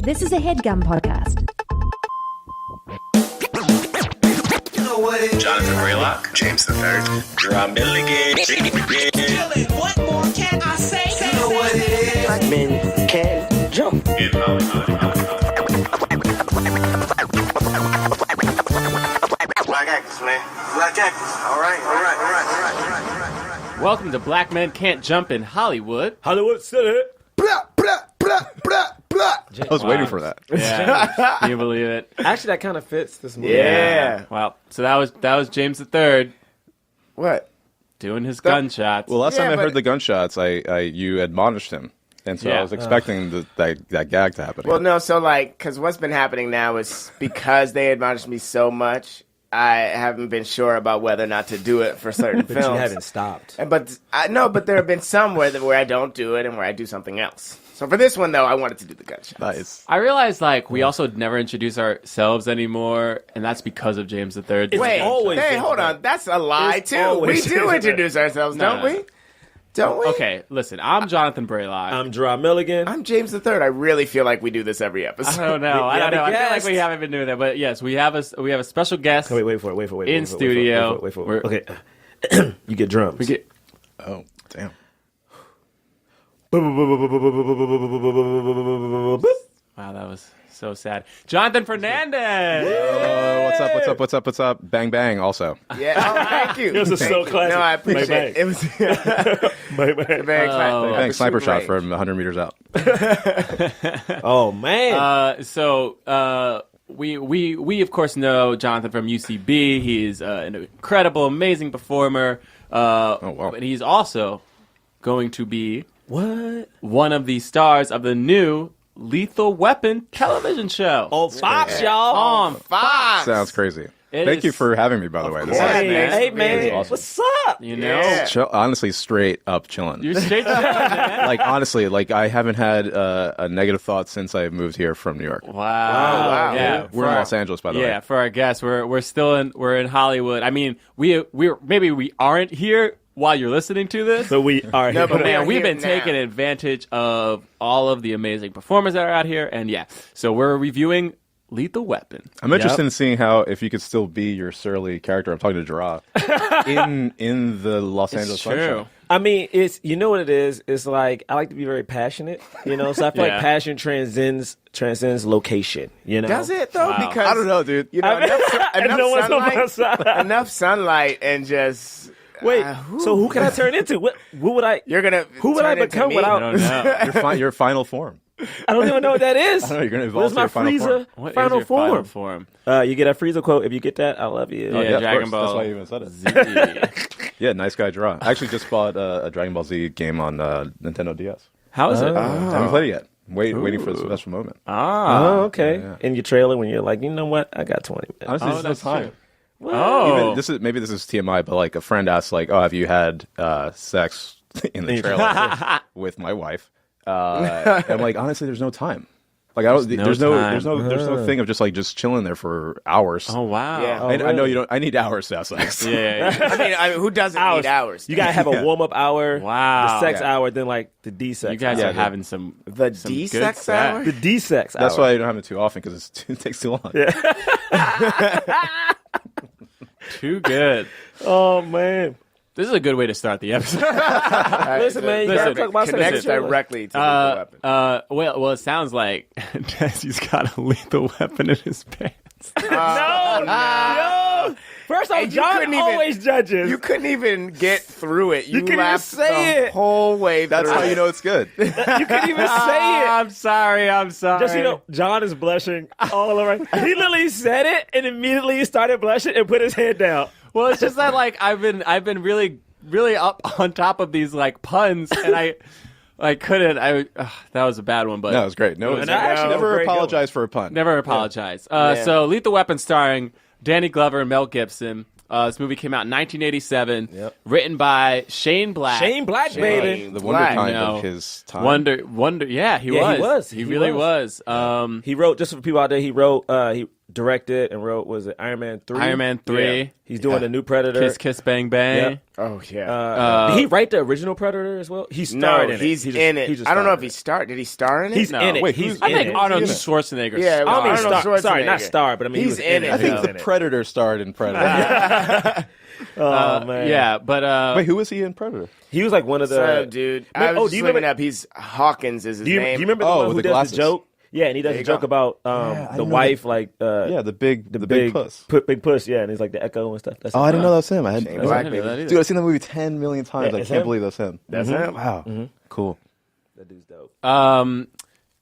This is a HeadGum podcast. Johnathan Braylock, James III, Jerah Milligan. What more can I say? You know what it is. Black men can't jump. In Hollywood. Black actors, man. Black actors. All right. Welcome to Black Men Can't Jump in Hollywood. Hollywood City. Blah, blah, blah, blah, blah. I was waiting for that. Yeah, can you believe it? Actually, that kind of fits this movie. Yeah. Well, so that was James III What? doing his gunshots. Well, last time I heard the gunshots, you admonished him. And so I was expecting that gag to happen. Well, no, so because what's been happening now is because they admonished me so much, I haven't been sure about whether or not to do it for certain But films. you haven't stopped. But there have been some where I don't do it and where I do something else. So for this one, though, I wanted to do the gunshots. Nice. I realized we also never introduce ourselves anymore, and that's because of James III. Wait, always been hold on. That's a lie, It's too. We always do been introduce ourselves, No, don't no. we? Don't we? Okay, listen, I'm Johnathan Braylock. I'm Jerah Milligan. I'm James III. I really feel like we do this every episode. I don't know. I have a feel like guest. we haven't been doing that, but yes, we have a special guest. Wait for it. In studio. Wait for it. Okay. You get drums. We get Oh, damn. wow, that was so sad. Johnathan Fernandez. What's up? Bang, bang, also. Yeah, thank you. This is Thank so you. classic. No, I appreciate Bang, it. It was very classic. Bang, sniper shot range. from 100 meters out. Oh, man. We of course know Johnathan from UCB. He is an incredible, amazing performer. Wow. But he's also going to be What? one of the stars of the new Lethal Weapon television show. On Fox, y'all. On Fox. Sounds crazy. It Thank is- you for having me, by the way. This course. is Hey, man. awesome. What's up? You know, Yeah. honestly straight up chilling. you're straight to the man. Like, honestly, I haven't had a negative thought since I moved here from New York. Wow. wow. Yeah. We're in Los Angeles, by the way. Yeah, for our guests, we're still in Hollywood. I mean, maybe we aren't here while you're listening to this. So we are No, here. but Man, are we've here been now. taking advantage of all of the amazing performers that are out here, and so we're reviewing Lethal Weapon. I'm interested in seeing if you could still be your surly character. I'm talking to Jerah in the Los Angeles Sunshine. I mean, you know what it is? It's like, I like to be very passionate, so I feel Yeah. like passion transcends location, Does it, though? Wow. Because, I don't know, dude. enough sunlight and just... Wait, so who can I turn into? What would I? You're going to Who would I become I without? don't know. Your final form. I don't even know what that is. I don't know. You're going to What evolve is to my your final form. Frieza What is final your final form? form? You get a Frieza quote. If you get that, I love you. Yeah, of Dragon course. Ball. That's why you even said it. Z. Yeah, nice guy, Jerah. I actually just bought a Dragon Ball Z game on Nintendo DS. How is it? I haven't played it yet. Waiting for a special moment. Oh, okay. Yeah. In your trailer, when you're like, you know what? I got 20 minutes. Honestly, there's no that's time. true. Oh, Maybe this is TMI, but a friend asked oh, have you had sex in the trailer with my wife? I'm like, honestly, there's no time. Like, I don't. There's no thing of just chilling there for hours. oh wow. Yeah. I know you don't. I need hours to have sex. Yeah. I mean, who doesn't need hours? You gotta have a warm up hour. Wow. The sex Yeah. hour, then the D sex. You guys hour. are having some The some D-sex good sex. hour? the D sex. That's hour. why I don't have it too often because it takes too long. Too good. Oh man. This is a good way to start the episode. Listen, man. You listen, gotta talk about Connects sex. directly to the weapon. Well, it sounds like Jesse's got a lethal weapon in his pants. No. First off, And you John couldn't even- always judges. You couldn't even get through it. You couldn't even laughed say the it. whole way That's through how you it. know it's good. You couldn't even say it. I'm sorry. Just so you know, John is blushing all around. He literally said it and immediately started blushing and put his head down. Well, it's just that I've been really up on top of these puns, and I couldn't. That was a bad one, but No, it was great. No, And I actually never never apologize for a pun. never apologize. So, Lethal Weapon starring Danny Glover and Mel Gibson. This movie came out in 1987. Yep. Written by Shane Black. Shane Black, baby. The Black. wonder kind No. of his time. Wonder. Yeah, he Yeah, was. he was. He He really was. was. He wrote, just for people out there, he wrote directed and wrote, was it Iron Man 3? Iron Man 3. Yeah. He's doing the new Predator. Kiss Kiss Bang Bang. Yep. Oh yeah. Did he write the original Predator as well? He starred in it. He's He just- in it. he just I don't know starred if he in it. starred. Did he star in it? He's No. in it. Wait, he's who's I in think it. Arnold He's in it. Schwarzenegger. Yeah, I don't mean Arnold star. Sorry, not Schwarzenegger. star, but I mean he He's was in it. I think He was the in it. Predator starred in Predator. Oh man. Yeah, but Wait, who was he in Predator? He was like one of the. So, dude, I was Oh, just do you looking remember? up. He's Hawkins is his Do you name. remember the Oh, one with who the does glasses. the joke? Yeah, and he does There a you joke go. about I the didn't wife, like Yeah, the big puss. Big puss. Yeah, and he's like the echo and stuff. That's Oh, him. I didn't know that was him. I had, Shane I Black, didn't know that baby. either. dude, I've seen that movie 10 million times. Yeah, I it's can't him. believe that's him. That's him. Wow, cool. That dude's dope.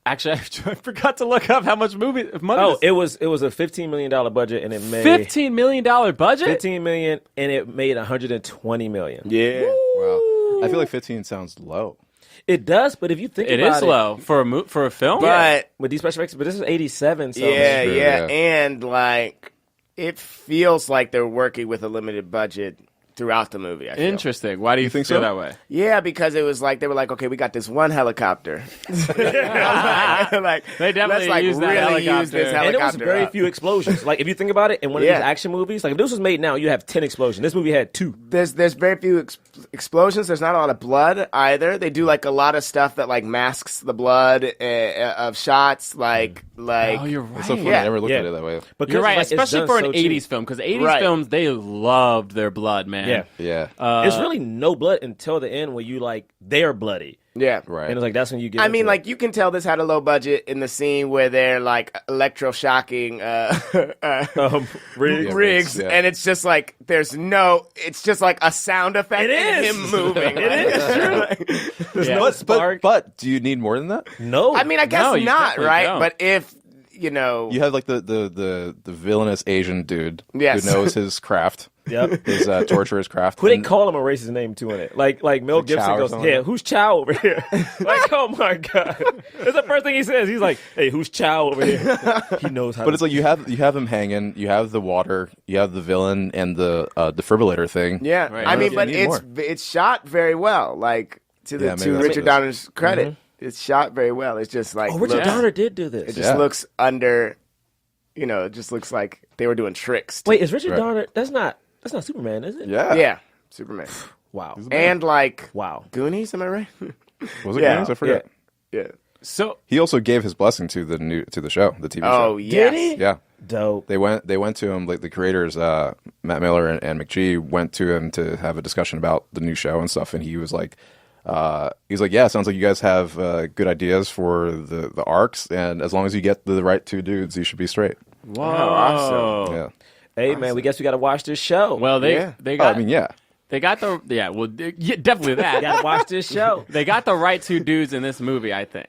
Actually, I forgot to look up how much money. Oh, it was a $15 million budget, and it made $15 million budget. $15 million, and it made $120 million. Yeah. Wow. I feel like 15 sounds low. It does, but if you think It about is low for a film. But with these special effects, but this is 87, so yeah, true, yeah, yeah. and like it feels like they're working with a limited budget throughout the movie. I feel. Interesting. Why do you think feel so? that way? Yeah, because it was like they were like, okay, we got this one helicopter. like They definitely let's like used that really use helicopter. this and helicopter. it was very up. few explosions. Like if you think about it, in one of Yeah. these action movies, like if this was made now, you have 10 explosions. This movie had 2. There's very few explosions. There's not a lot of blood either. They do like a lot of stuff that like masks the blood of shots. Like Oh, you're right. It's so funny. Yeah. I never looked Yeah. at it that way. Because You're right, like, it's especially done for an so 80s cheap. film, because 80s Right. films, they loved their blood, man. Yeah. Yeah. There's really no blood until the end where you like they're bloody. yeah, Right. And it's like that's when you get I mean, into like you can tell this had a low budget in the scene where they're like electroshocking Riggs. rigs, yeah. and it's just like it's just like a sound effect It and is. him moving. It is. There's Yeah. no spark. But do you need more than that? No. I mean, I guess No, you not, definitely right? don't. But if you know, You have like the villainous Asian dude Yes. who knows his craft, Yep. his torturer's craft. Who they And- call him a racist name too in it? Like Mel Like Gibson Chow or goes, something yeah, like that? who's Chow over here? Like, oh my god, that's the first thing he says. He's like, hey, who's Chow over here? He knows how. But it's like you have him hanging, you have the water, you have the villain and the defibrillator thing. yeah. Right. I mean, You but need it's shot very well. Like to Yeah, maybe to that's Richard what it is. Donner's credit, it's shot very well. It's just like oh, Richard looks- Donner did do this. It just Yeah. looks under. You know, it just looks like they were doing tricks. Wait, is Richard Right. Donner? That's not Superman, is it? Yeah. Yeah, Superman. Wow. And like Wow. Goonies, am I right? Was it Yeah. Goonies? I forget. Yeah. So He also gave his blessing to the show, the TV show. Oh, yes. Did he? Yeah. Dope. They went to him, like the creators, Matt Miller and McGee went to him to have a discussion about the new show and stuff, and he was like, yeah, sounds like you guys have good ideas for the arcs, and as long as you get the right 2 dudes, you should be straight. whoa, awesome. Yeah. Hey man, we guess we got to watch this show. Well, they Yeah. they Oh, got I mean, yeah. they got the definitely that. got to watch this show. They got the right 2 dudes in this movie, I think.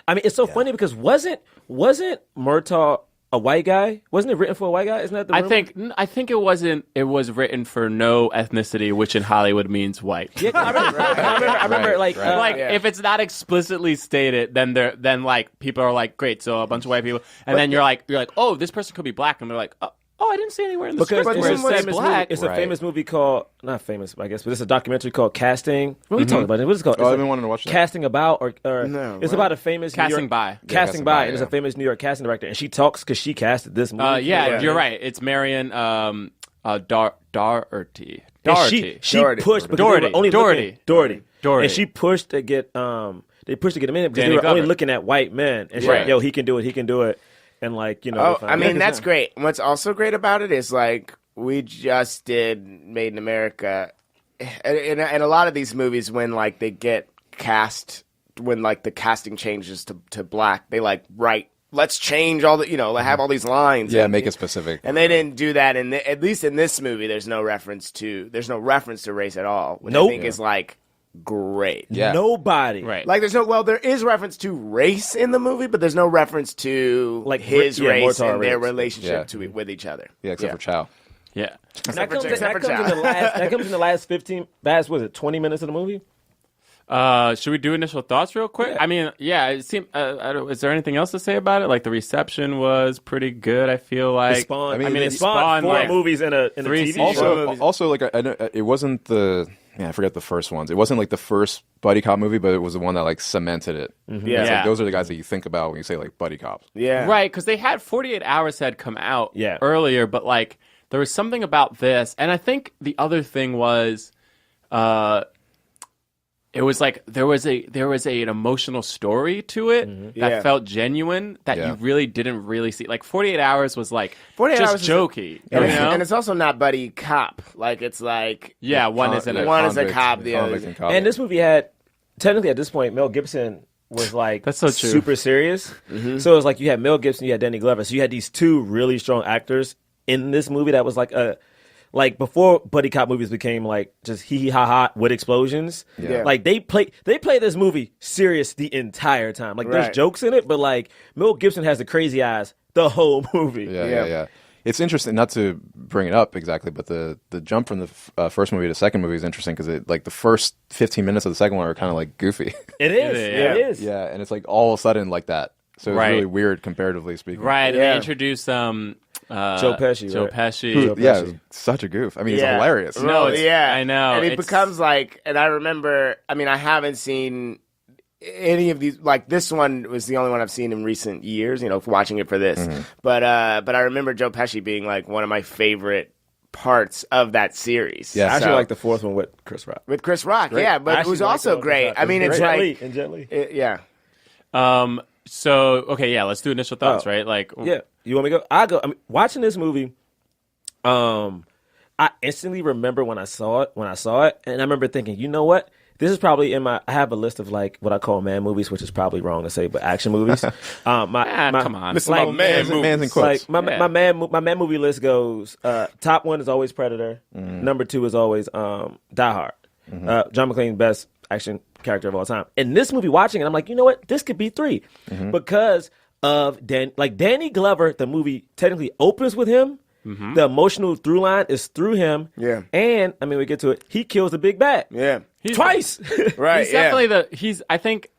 I mean, it's so funny because wasn't Murtaugh a white guy? Wasn't it written for a white guy? Isn't that the rumor? I think it wasn't. It was written for no ethnicity, which in Hollywood means white. Yeah, I remember, Right, like, right. Like Yeah. if it's not explicitly stated, then like people are like, great, so a bunch of white people, and then you're like, oh, this person could be black, and they're like, oh, I didn't see anywhere in the because script it's where a it says famous black. movie. It's a Right. famous movie called not famous, I guess, but it's a documentary called Casting. What are we talking about? What is it called? Oh, It's I've like been wanting to watch that. Casting About, or No, it's what? about a famous New Casting York, by. casting Casting by, by, and it's yeah. a famous New York casting director, and she talks because she casted this movie. Yeah, you're right. It's Marion Doherty. And Doherty. she Doherty. pushed because Doherty. they were only Doherty. Doherty. Doherty. And she pushed to get they pushed to get him in it because Danny they were only Glover. looking at white men, and she's Right. like, yo, he can do it, and like they Oh, found I out. mean, that's great. What's also great about it is like we just did Made in America, and a lot of these movies when like they get cast, when like the casting changes to black, they like write, let's change all the, they have all these lines. Yeah, and, make it specific. And they didn't do that, and at least in this movie, there's no reference to race at all, which Nope. I think is like great. Yeah. Nobody. Right. Like there is reference to race in the movie, but there's no reference to Like, his yeah, race Murtaugh and their race. relationship Yeah. with each other. Yeah, except for Chow. Yeah. And that comes, Except for in the last 15, was it 20 minutes of the movie? Should we do initial thoughts real quick? I mean, yeah, it seemed. Is there anything else to say about it? Like the reception was pretty good. I feel like. Spawn. I mean, it it spawned spawned 4 like movies in a three TV show. Also, like I know it wasn't the I forget the first ones. It wasn't like the first buddy cop movie, but it was the one that like cemented it. Yeah. It's Yeah. like, those are the guys that you think about when you say like buddy cops. Yeah. Right, because they had 48 Hours had come out Yeah. earlier, but like there was something about this, and I think the other thing was, it was like there was an emotional story to it that Yeah. felt genuine that Yeah. you really didn't really see. Like 48 Hours was like 48 just Hours is jokey, And, you know? and it's also not buddy cop. Like it's like yeah, one isn't a One is a Convict- cop, the convict other. and cop. And this movie had, technically at this point, Mel Gibson was like That's so true. super serious. So it was like you had Mel Gibson, you had Danny Glover. So you had these two really strong actors in this movie that was like before buddy cop movies became like just hee hee ha ha with explosions. Yeah. Like they play this movie serious the entire time. Like there's Right. jokes in it, but like Mel Gibson has the crazy eyes the whole movie. Yeah. It's interesting, not to bring it up exactly, but the jump from the first movie to the second movie is interesting because it like the first 15 minutes of the second one are kind of like goofy. It is. Yeah. It is. Yeah, and it's like all of a sudden like that. So it's Right. really weird comparatively speaking. right. And Yeah. they introduced Joe Pesci, Joe right? Pesci. Who- yeah, Pesci. it was such a goof. I mean, Yeah. he's hilarious. No, it's- yeah, I know. And it It's- becomes like, and I remember. I mean, I haven't seen any of these. Like this one was the only one I've seen in recent years. You know, watching it for this. But I remember Joe Pesci being like one of my favorite parts of that series. Yeah. I actually So- like the fourth one with Chris Rock. with Chris Rock. Great. Yeah, I but it actually was like also the great. Chris Rock. I mean, it's Jet like Li, and Jet Li. yeah. So okay, yeah, let's do initial thoughts, Oh. right? Like, Yeah, you want me to go? I go. I mean, watching this movie, I instantly remember when I saw it, and I remember thinking, you know what? This is probably in my. I have a list of like what I call man movies, which is probably wrong to say, but action movies. come on. Listen, Like, my man Man's in quotes. Like Yeah. my man movie list goes. Top one is always Predator. Number two is always Die Hard. John McClane, best action character of all time. In this movie, watching it, I'm like, you know what? This could be three because of Danny Glover. The movie technically opens with him. The emotional through line is through him. Yeah. And I mean, we get to it. He kills the big bad. Yeah. Twice. Right. He's definitely I think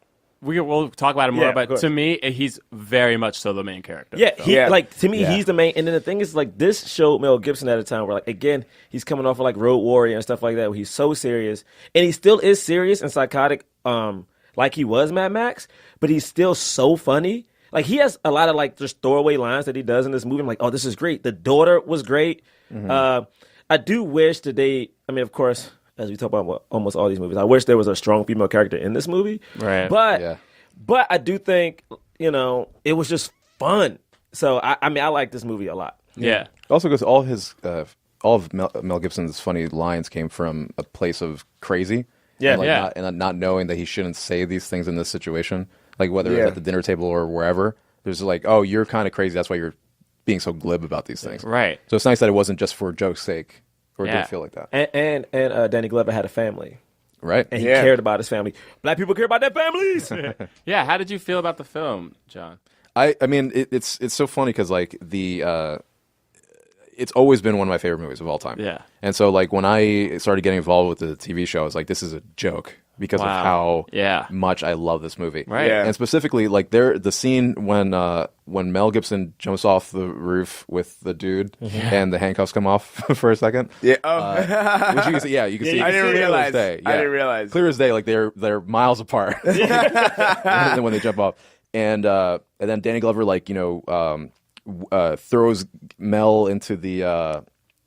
we'll talk about it more, Yeah, but go ahead. to me, he's very much so the main character. Yeah, So. he Yeah. like to me, Yeah. he's the main. And then the thing is, like this showed Mel Gibson at a time where, like, again, he's coming off of like Road Warrior and stuff like that, where he's so serious, and he still is serious and psychotic, like he was Mad Max, but he's still so funny. Like he has a lot of like just throwaway lines that he does in this movie. I'm like, oh, this is great. The daughter was great. I do wish that they. I mean, of course, as we talk about almost all these movies, I wish there was a strong female character in this movie. Right. But Yeah. but I do think, you know, it was just fun. So I mean, I like this movie a lot. Yeah. Also, because all of Mel Gibson's funny lines came from a place of crazy. Yeah. and, like, Yeah. not knowing that he shouldn't say these things in this situation, like whether Yeah. it's at the dinner table or wherever. There's like, oh, you're kind of crazy. That's why you're being so glib about these things. Right. So it's nice that it wasn't just for joke's sake, or it Yeah. didn't feel like that. And Danny Glover had a family, Right? and he Yeah. cared about his family. Black people care about their families. Yeah. How did you feel about the film, John? I mean, it's so funny because like it's always been one of my favorite movies of all time. Yeah. And so like when I started getting involved with the TV show, I was like, this is a joke because Wow. of how Yeah. much I love this movie. Right. Yeah. And specifically, like the scene when Mel Gibson jumps off the roof with the dude and the handcuffs come off for a second. Yeah. Oh. Which you can see, you can see. I didn't clear as realize. day. I didn't realize. Clear as day, like they're miles apart. when they jump off, and then Danny Glover, like throws Mel into the.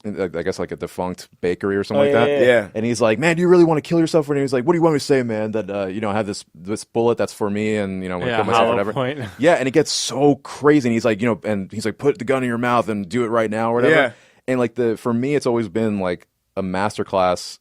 I guess like a defunct bakery or something like that. yeah. And he's like, "Man, do you really want to kill yourself?" And he's like, "What do you want me to say, man? That I have this bullet that's for me, and I'm gonna Yeah, kill myself, hollow whatever." point. Yeah, and it gets so crazy, and he's like, and he's like, "Put the gun in your mouth and do it right now," or whatever. Yeah. And like for me, it's always been like a masterclass.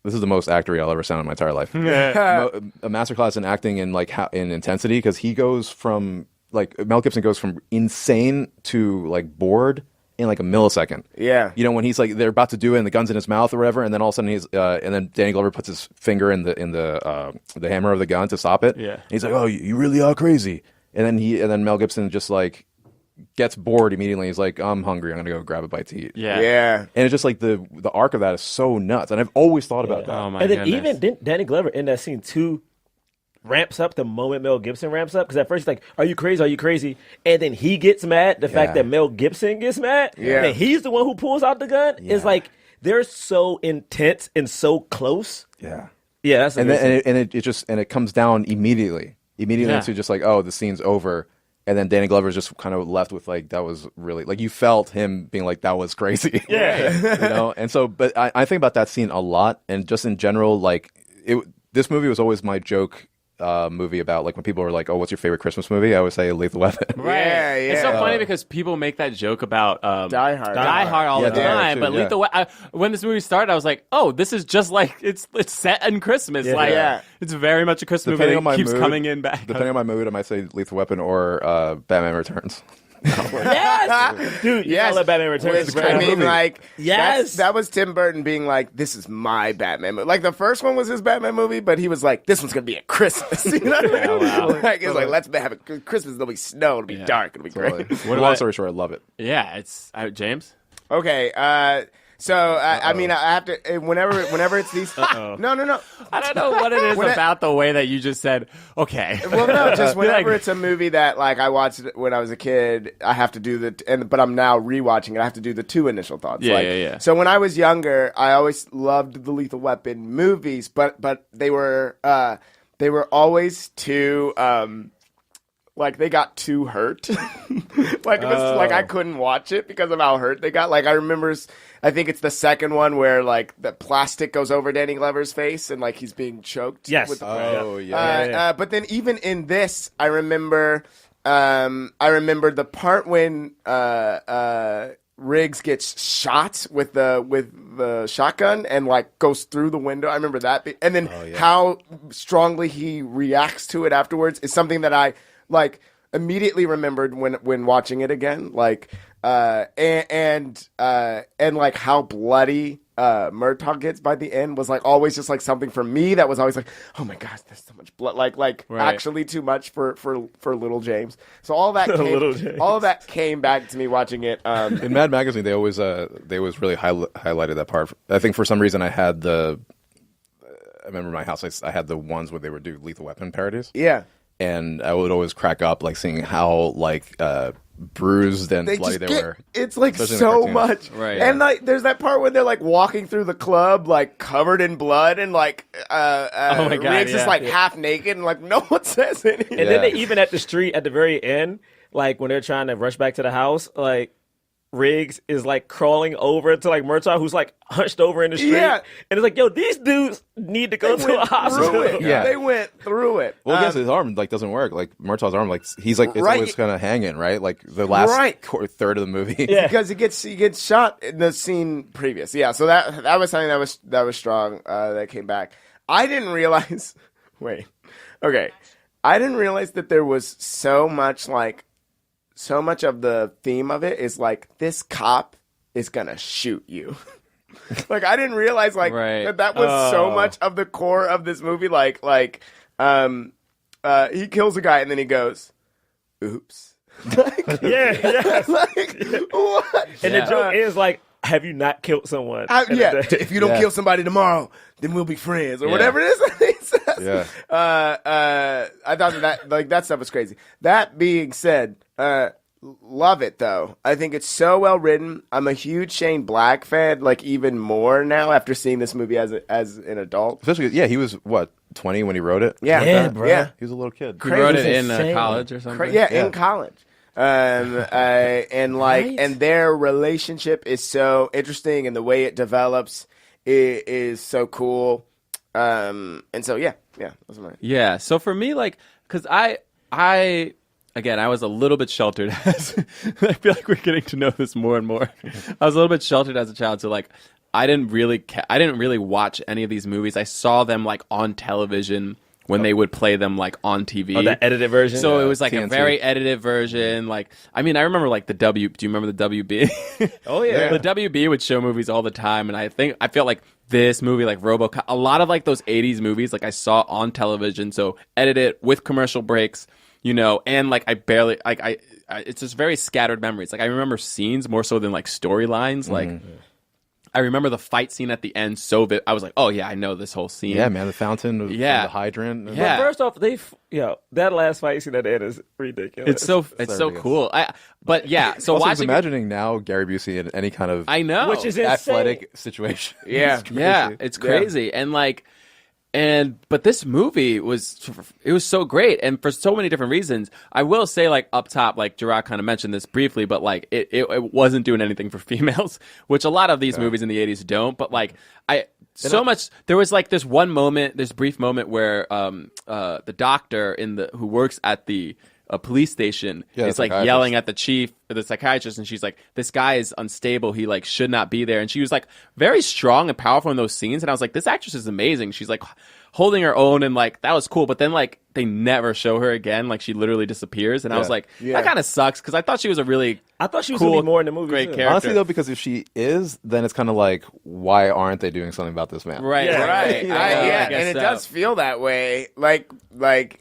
This is the most actory I'll ever sound in my entire life. A masterclass in acting and like in intensity, because he goes from like Mel Gibson goes from insane to like bored in like a millisecond. Yeah. When he's like they're about to do it and the gun's in his mouth or whatever, and then all of a sudden and then Danny Glover puts his finger in the hammer of the gun to stop it. Yeah. And he's like, "Oh, you really are crazy." And then Mel Gibson just like gets bored immediately. He's like, "I'm hungry. I'm gonna go grab a bite to eat." Yeah. Yeah. And it's just like the arc of that is so nuts, and I've always thought about that. Oh my And then goodness. even didn't Danny Glover in that scene too ramps up the moment Mel Gibson ramps up, because at first he's like, "Are you crazy? Are you crazy?" And then he gets mad. The fact Yeah. that Mel Gibson gets mad, Yeah. and he's the one who pulls out the gun is like they're so intense and so close. Yeah. Yeah, that's And amazing. then, and it comes down immediately Yeah. to just like, oh, the scene's over. And then Danny Glover's just kind of left with like, that was really, like, you felt him being like, that was crazy. Yeah. You know? And so, but I think about that scene a lot. And just in general, like, this movie was always my joke movie about, like, when people are like, oh, what's your favorite Christmas movie? I always say Lethal Weapon. Right. Yeah, It's so yeah. funny because people make that joke about Die Hard. Die Hard all Yeah, the Die Hard time, too, but yeah. Lethal when this movie started, I was like, oh, this is just like it's set in Christmas. Yeah. Like, Yeah. it's very much a Christmas Depending movie on that my keeps mood, coming in back. Depending on my mood, I might say Lethal Weapon or Batman Returns. Yes, dude. Yes. I love Batman Returns. Which, It's a I great mean, movie. like, Yes. that was Tim Burton being like, this is my Batman movie. Like, the first one was his Batman movie, but he was like, this one's going to be at Christmas. You know what I mean? wow. Like, it's like, let's have it. Christmas, there'll be snow, it'll be dark, it'll be great. Long story short, I love it. Yeah, it's James. Okay, so I mean, I have to whenever it's these. No. I don't know what it is about the way that you just said. Okay. Well, no, just whenever Like- it's a movie that like I watched it when I was a kid, I have to do but I'm now rewatching it. I have to do the two initial thoughts. Yeah, like, yeah. So when I was younger, I always loved the Lethal Weapon movies, but they were always too. Like they got too hurt. Like it was like I couldn't watch it because of how hurt they got. Like I remember, I think it's the second one where like the plastic goes over Danny Glover's face and like he's being choked. Yes. With the Oh, yeah. but then even in this, I remember the part when Riggs gets shot with the shotgun and like goes through the window. I remember that, and then how strongly he reacts to it afterwards is something that I like immediately remembered when watching it again. Like and like how bloody Murtaugh gets by the end was like always just like something for me that was always like, oh my gosh, there's so much blood, like Right. actually too much for little James. So all that Little James. all of that came back to me watching it. In Mad Magazine, they always really highlighted that part. I think for some reason I remember in my house I had the ones where they would do Lethal Weapon parodies. Yeah. And I would always crack up, like seeing how like bruised and They bloody just they get, were. it's like Especially in the so cartoon. much, Right. And like, there's that part when they're like walking through the club, like covered in blood, and like, my God, Riggs is yeah. like half naked, and like no one says anything. And then they even at the street at the very end, like when they're trying to rush back to the house, like Riggs is like crawling over to like Murtaugh, who's like hunched over in the street, Yeah. and it's like, yo, these dudes need to go to a Through hospital. it. Yeah. They went through it. Well, against his arm like doesn't work. Like Murtaugh's arm, like he's like it's Right. always kind of hanging, right? Like the last Right. third of the movie. Yeah. Because he gets shot in the scene previous. Yeah, so that was something that was strong that came back. I didn't realize. Wait, okay, I didn't realize that there was so much of the theme of it is like this cop is gonna shoot you. Like I didn't realize like Right. that was so much of the core of this movie. Like he kills a guy and then he goes, "Oops." Yeah. Like what? And the joke is like, have you not killed someone? Yeah, if you don't kill somebody tomorrow, then we'll be friends or Yeah. whatever it is that he says. Yeah. I thought that like that stuff was crazy. That being said, love it though. I think it's so well written. I'm a huge Shane Black fan, like even more now after seeing this movie as an adult. Especially, yeah, he was what 20 when he wrote it. Yeah, Yeah, bro. Yeah, He was a little kid. You wrote it Crazy. in Insane. college or something? in college. And like, Right? and their relationship is so interesting, and the way it develops is so cool. And so yeah, that's mine. Yeah. So for me, like, because I again, I was a little bit sheltered. I feel like we're getting to know this more and more. I was a little bit sheltered as a child, so like, I didn't really watch any of these movies. I saw them like on television when they would play them like on TV. Oh, that edited version? So it was like a TNT. very edited version. Like, I mean, I remember like do you remember the WB? Oh, yeah. The WB would show movies all the time, and I felt like this movie, like RoboCop, a lot of like those 80s movies, like I saw on television, so edited with commercial breaks, you know, and like I barely, like it's just very scattered memories. Like I remember scenes more so than like storylines. Like I remember the fight scene at the end I was like, oh yeah, I know this whole scene. Yeah, man, the fountain, the hydrant. Yeah. But first off, that last fight scene at the end is ridiculous. It's so ridiculous. Cool. But yeah, so Also, watching imagining now Gary Busey in any kind of I know. Which is insane. athletic situation. Yeah. It's crazy. But this movie was so great, and for so many different reasons. I will say, like, up top, like Jerah kind of mentioned this briefly, but like it wasn't doing anything for females, which a lot of these movies in the 80s don't. But like there was like this brief moment where the doctor who works at the police station is like yelling at the chief or the psychiatrist, and she's like, this guy is unstable, he like should not be there. And she was like very strong and powerful in those scenes, and I was like, this actress is amazing. She's like holding her own, and like that was cool. But then like they never show her again, like she literally disappears, and I was like, that kind of sucks, because I thought she was cool, gonna be more in the movie great too. character. Honestly, though, because if she is, then it's kind of like, why aren't they doing something about this man? Right. And it does feel that way. Like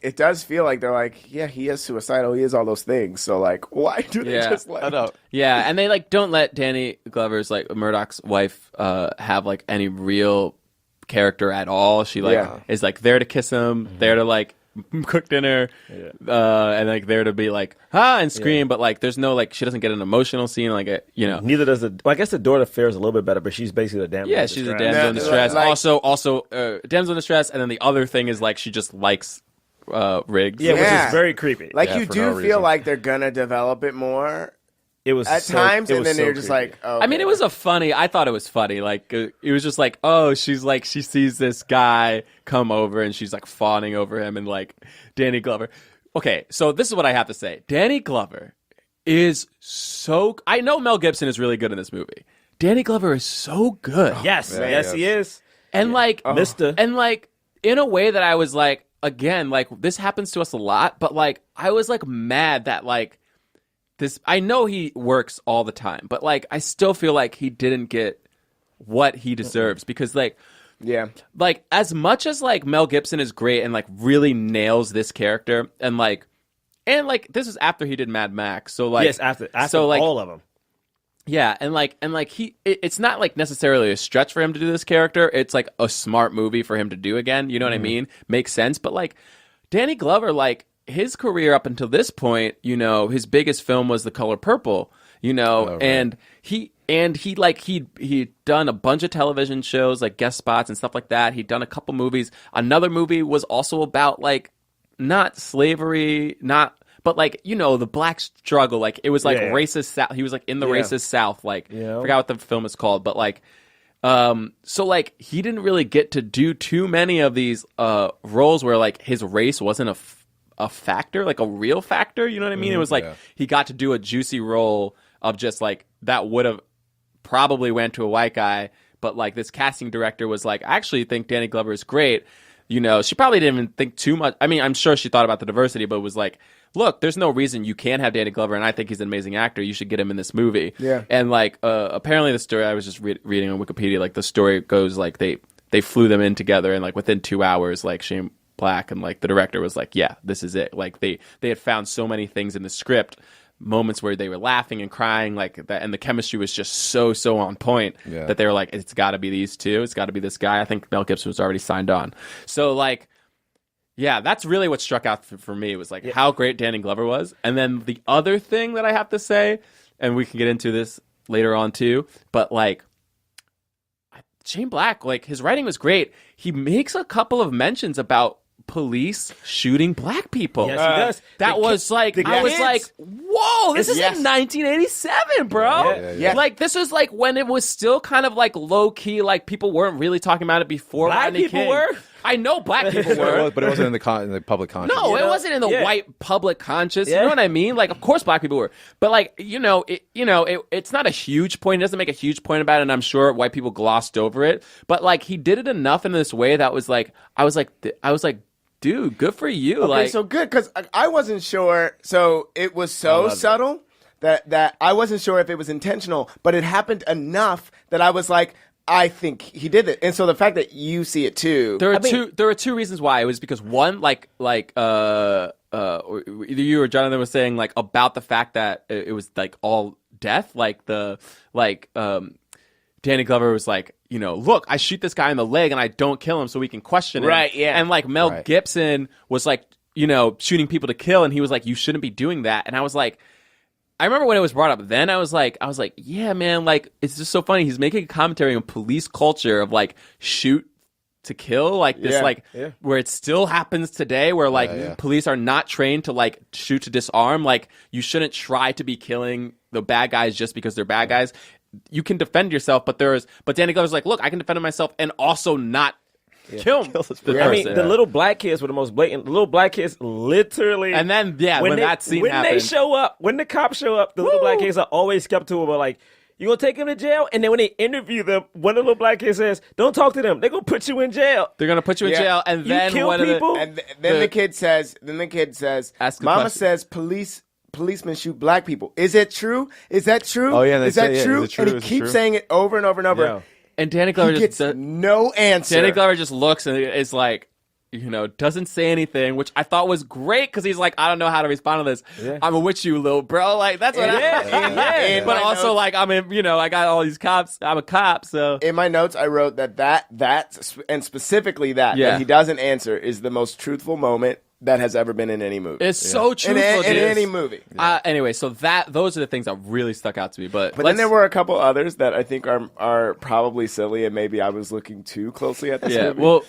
it does feel like they're like, yeah, he is suicidal, he is all those things. So like, why do they just let him? Yeah, and they like don't let Danny Glover's like Murdoch's wife have like any real character at all. She like is like there to kiss him, there to like cook dinner, and like there to be like and scream, but like there's no like, she doesn't get an emotional scene, like Neither does I guess the daughter fares a little bit better, but she's basically a damsel. Yeah, she's a damsel in distress. Also damsel in distress, and then the other thing is like she just likes Riggs. Yeah, which is very creepy. Like you for do no feel reason. like they're gonna develop it more. It was at times, and then they're just creepy. like, oh. I mean, I thought it was funny. Like, it was just like, oh, she's like, she sees this guy come over and she's like fawning over him, and like Danny Glover. Okay, so this is what I have to say. Danny Glover is I know Mel Gibson is really good in this movie. Danny Glover is so good. Yes, he is. And like, Mister. And like, in a way that I was like, again, like this happens to us a lot, but like, I was like mad that like, I know he works all the time, but like I still feel like he didn't get what he deserves, because like as much as like Mel Gibson is great and like really nails this character, and like this is after he did Mad Max, so like after so like all of them. Yeah, and it's not like necessarily a stretch for him to do this character. It's like a smart movie for him to do again. You know what I mean? Makes sense. But like Danny Glover, like his career up until this point, his biggest film was The Color Purple. Right. and he'd done a bunch of television shows, like guest spots and stuff like that. He'd done a couple movies. Another movie was also about like not slavery, but like, the black struggle, like it was like racist South. He was like in the racist South, like I forgot what the film is called, but like, so like he didn't really get to do too many of these roles where like his race wasn't a factor, like a real factor. You know what I mean? It was like he got to do a juicy role of just like that would have probably went to a white guy, but like this casting director was like, I actually think Danny Glover is great. She probably didn't even think too much. I mean, I'm sure she thought about the diversity, but was like, look, there's no reason you can't have Danny Glover, and I think he's an amazing actor. You should get him in this movie. Yeah. And like, apparently the story, I was just reading on Wikipedia, like the story goes like they flew them in together, and like within 2 hours, like Shane Black and like the director was like, yeah, this is it. Like they had found so many things in the script, moments where they were laughing and crying, like that, and the chemistry was just so on point that they were like, it's got to be these two, it's got to be this guy. I think Mel Gibson was already signed on. So like, yeah, that's really what struck out for me, was like how great Danny Glover was. And then the other thing that I have to say, and we can get into this later on too, but like Shane Black, like his writing was great. He makes a couple of mentions about police shooting black people. Yes, he does. That was like, I was like, whoa, this is in 1987, bro. Yeah. Like, this was like when it was still kind of like low key, like people weren't really talking about it before. Black Rodney people King. were? I know black people were. But it wasn't in the public conscience. No, it wasn't in the white public conscious. You know what I mean? Like, of course, black people were, but like, it's not a huge point. It doesn't make a huge point about it, and I'm sure white people glossed over it. But like, he did it enough in this way that was like, I was like, dude, good for you. Okay, like, so good, because I wasn't sure. So it was so subtle that I wasn't sure if it was intentional, but it happened enough that I was like, I think he did it. And so the fact that you see it too. There are two reasons why. It was because one, either you or Jonathan was saying like about the fact that it was like all death, Danny Danny Glover was like, look, I shoot this guy in the leg and I don't kill him so we can question him. Right, yeah. And like Mel Right. Gibson was like, shooting people to kill, and he was like, you shouldn't be doing that. And I was like, I remember when it was brought up then, I was like, yeah, man, like, it's just so funny. He's making a commentary on police culture of like shoot to kill, like this, where it still happens today, where like police are not trained to like shoot to disarm. Like, you shouldn't try to be killing the bad guys just because they're bad guys. You can defend yourself, but Danny Glover's like, look, I can defend myself and also not kill the person. I mean, the little black kids were the most blatant. The little black kids literally. And then, when that scene when happened, they show up, when the cops show up, the little black kids are always skeptical about like, you gonna take him to jail? And then when they interview them, one of the little black kids says, "Don't talk to them. They're gonna put you in jail. They're gonna put you in jail." And You then kill one people? of And then the kid says, Ask a Mama question. says policemen shoot black people. Is it true? Is that true? Oh, yeah, they is that say, yeah, true? is it true? And he Is it keeps true? saying it over and over and over. Yeah. and Danny Glover He just gets no answer. Danny Glover just looks and is like, doesn't say anything, which I thought was great because he's like, I don't know how to respond to this. Yeah. I'm with you, little bro. Like, that's what In But my also, notes- like, I'm in, I got all these cops. I'm a cop, so. In my notes, I wrote that and specifically that Yeah. he doesn't answer is the most truthful moment that has ever been in any movie. It's so in, truthful, in dude. any movie. Anyway, so those are the things that really stuck out to me. But But then there were a couple others that I think are probably silly, and maybe I was looking too closely at this movie. well,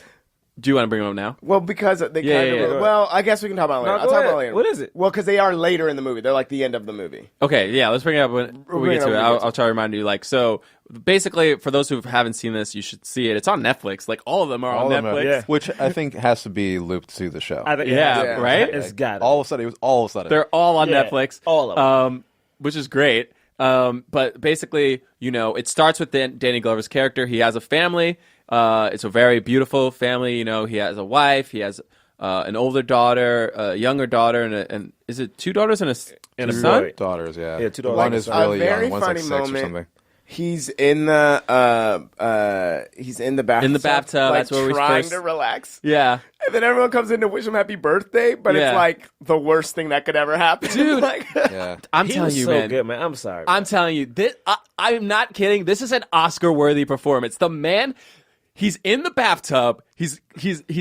do you want to bring them up now? Well, because they Yeah, kind yeah, of. yeah. Well, I guess we can talk about it later. No, I'll go talk ahead. about it later. What is it? Well, because they are later in the movie. They're like the end of the movie. Okay, yeah, let's bring it up when we bring get it to it. up when we get to I'll try to remind you. Like, so basically, for those who haven't seen this, you should see it. It's on Netflix. Like, all of them are on All of them Netflix. are- Yeah. which I think has to be looped to the show. I think, Yeah, right? It's got it. All of a sudden, it was all of a sudden. They're all on Yeah, Netflix. all of them. Which is great. But basically, it starts with Danny Glover's character. He has a family. It's a very beautiful family. He has a wife. He has an older daughter, a younger daughter, and is it two daughters and a And a son? boy. daughters, yeah. Yeah, two daughters. One Like, is a really very young. One's like funny 6 or moment. something. He's in the bathtub. In the bathtub, like, that's where we trying first- to relax. Yeah. And then everyone comes in to wish him happy birthday, but Yeah. it's like the worst thing that could ever happen. Dude. like, Yeah. I'm He telling was you, so man. good, man. I'm sorry. I'm telling you, I'm not kidding. This is an Oscar-worthy performance. The man, he's in the bathtub. He's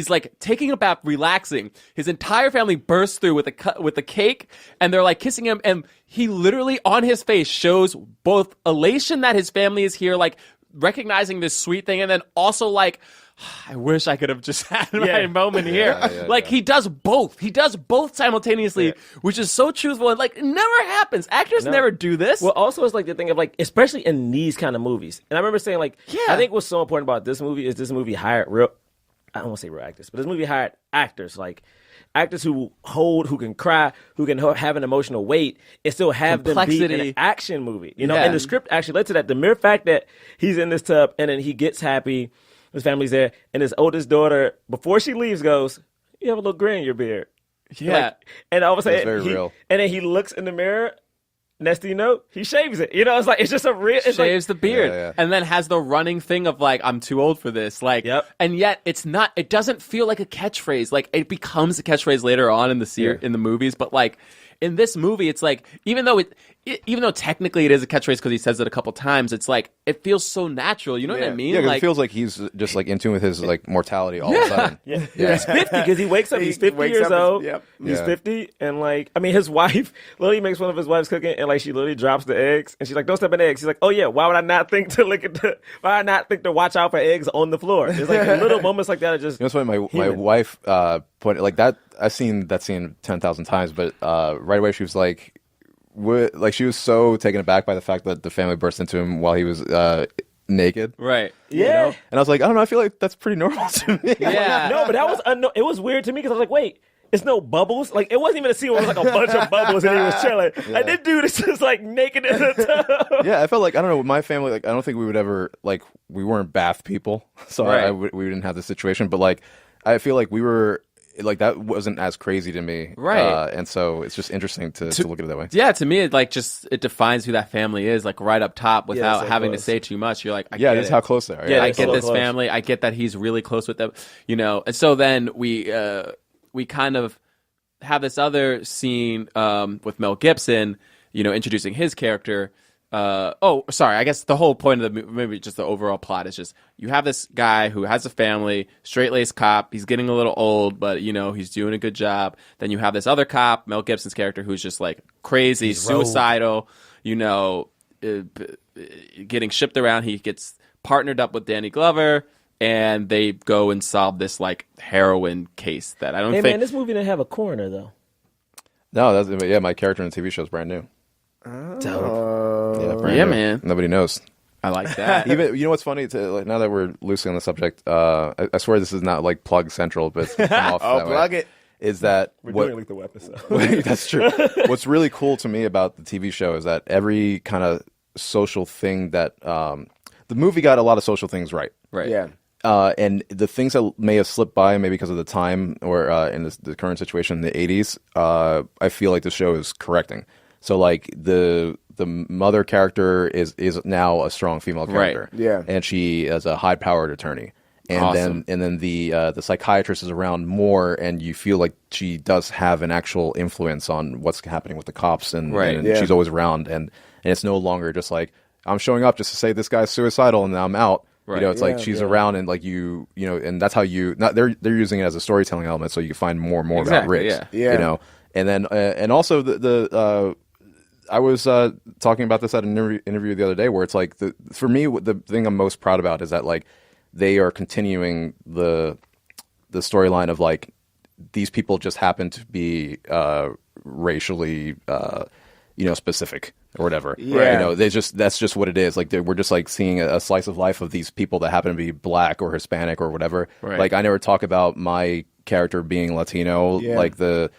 like taking a bath, relaxing. His entire family bursts through with a cake, and they're like kissing him. And he literally, on his face, shows both elation that his family is here, like recognizing this sweet thing, and then also like, I wish I could have just had my moment here. He does both. He does both simultaneously, which is so truthful and like it never happens. Actors never do this. Well, also, it's like the thing of like, especially in these kind of movies. And I remember saying like, I think what's so important about this movie is this movie hired I don't want to say real actors, but this movie hired actors, like actors who can cry, who can have an emotional weight, and still have them be in Complexity. an action movie. And Yeah. the script actually led to that. The mere fact that he's in this tub and then he gets happy, his family's there, and his oldest daughter, before she leaves, goes, "You have a little grin in your beard." yeah. And all of a sudden, very real. And then he looks in the mirror. Next thing you know, he shaves it. It's just a real. It's Shaves the beard, Yeah, yeah. and then has the running thing of like, I'm too old for this. Like, Yep. and yet it's not. It doesn't feel like a catchphrase. Like it becomes a catchphrase later on in the in the movies, but like in this movie, it's like even though technically it is a catchphrase because he says it a couple times, it's like it feels so natural. You know what I mean? Yeah, 'cause like, it feels like he's just like in tune with his like mortality all of a sudden. Yeah. He's 50 because he wakes up. He He's 50 wakes years up as- old. yep. He's Yeah. 50, and like, I mean, his wife literally makes fun of his wife's cooking, and like, she literally drops the eggs, and she's like, "Don't step in eggs." He's like, "Oh yeah, why would I not think to why would I not think to watch out for eggs on the floor?" It's like little moments like that are just. You know, what's funny? My human. wife put like that. I've seen that scene 10,000 times, but right away she was like, she was so taken aback by the fact that the family burst into him while he was naked. right? Yeah. And I was like, I don't know. I feel like that's pretty normal to me. Yeah. No, but that was it was weird to me because I was like, wait. It's no bubbles. Like it wasn't even a scene where it was like a bunch of bubbles and he was chilling. Like this dude is just like naked in the tub. Yeah, I felt like I don't know. With my family, like I don't think we would ever like we weren't bath people, so Right. we didn't have this situation. But like I feel like we were like that wasn't as crazy to me, Right. And so it's just interesting to look at it that way. Yeah, to me, it like it defines who that family is, like right up top, without so having to close. say too much. You're like, I Yeah, get that's it. how close they are. Yeah, I they're get so this close. family. I get that he's really close with them, And so then we kind of have this other scene with Mel Gibson, introducing his character sorry. I guess the whole point of the movie, just the overall plot, is just you have this guy who has a family, straight-laced cop. He's getting a little old, but he's doing a good job. Then you have this other cop, Mel Gibson's character, who's just like crazy, suicidal. Getting shipped around. He gets partnered up with Danny Glover, and they go and solve this like heroin case that I don't think. Hey man, this movie didn't have a coroner though. No, my character in the TV show is brand new. Dope. Brand Yeah, new. man. Nobody knows. I like that. Even what's funny? Now that we're loosely on the subject, I swear this is not like plug central, but it's come off that plug way. it. Is that We're what? doing like the episode. That's true. What's really cool to me about the TV show is that every kind of social thing that the movie got a lot of social things right. Right. Yeah. And the things that may have slipped by, maybe because of the time or in the current situation in the 80s, I feel like the show is correcting. So like the mother character is now a strong female character. Right. Yeah. And she is a high-powered attorney. And Awesome. then the psychiatrist is around more, and you feel like she does have an actual influence on what's happening with the cops, and she's always around, and it's no longer just like I'm showing up just to say this guy's suicidal and I'm out. Right. It's like she's around, and like and that's how they're using it as a storytelling element, so you can find more and more about Riggs. Yeah. And then and also the I was talking about this at an interview the other day, where it's like for me the thing I'm most proud about is that like they are continuing the storyline of like these people just happen to be racially specific or whatever. Yeah. That's just what it is. Like we're just like seeing a slice of life of these people that happen to be black or Hispanic or whatever. Right. Like I never talk about my character being Latino. Yeah. Like the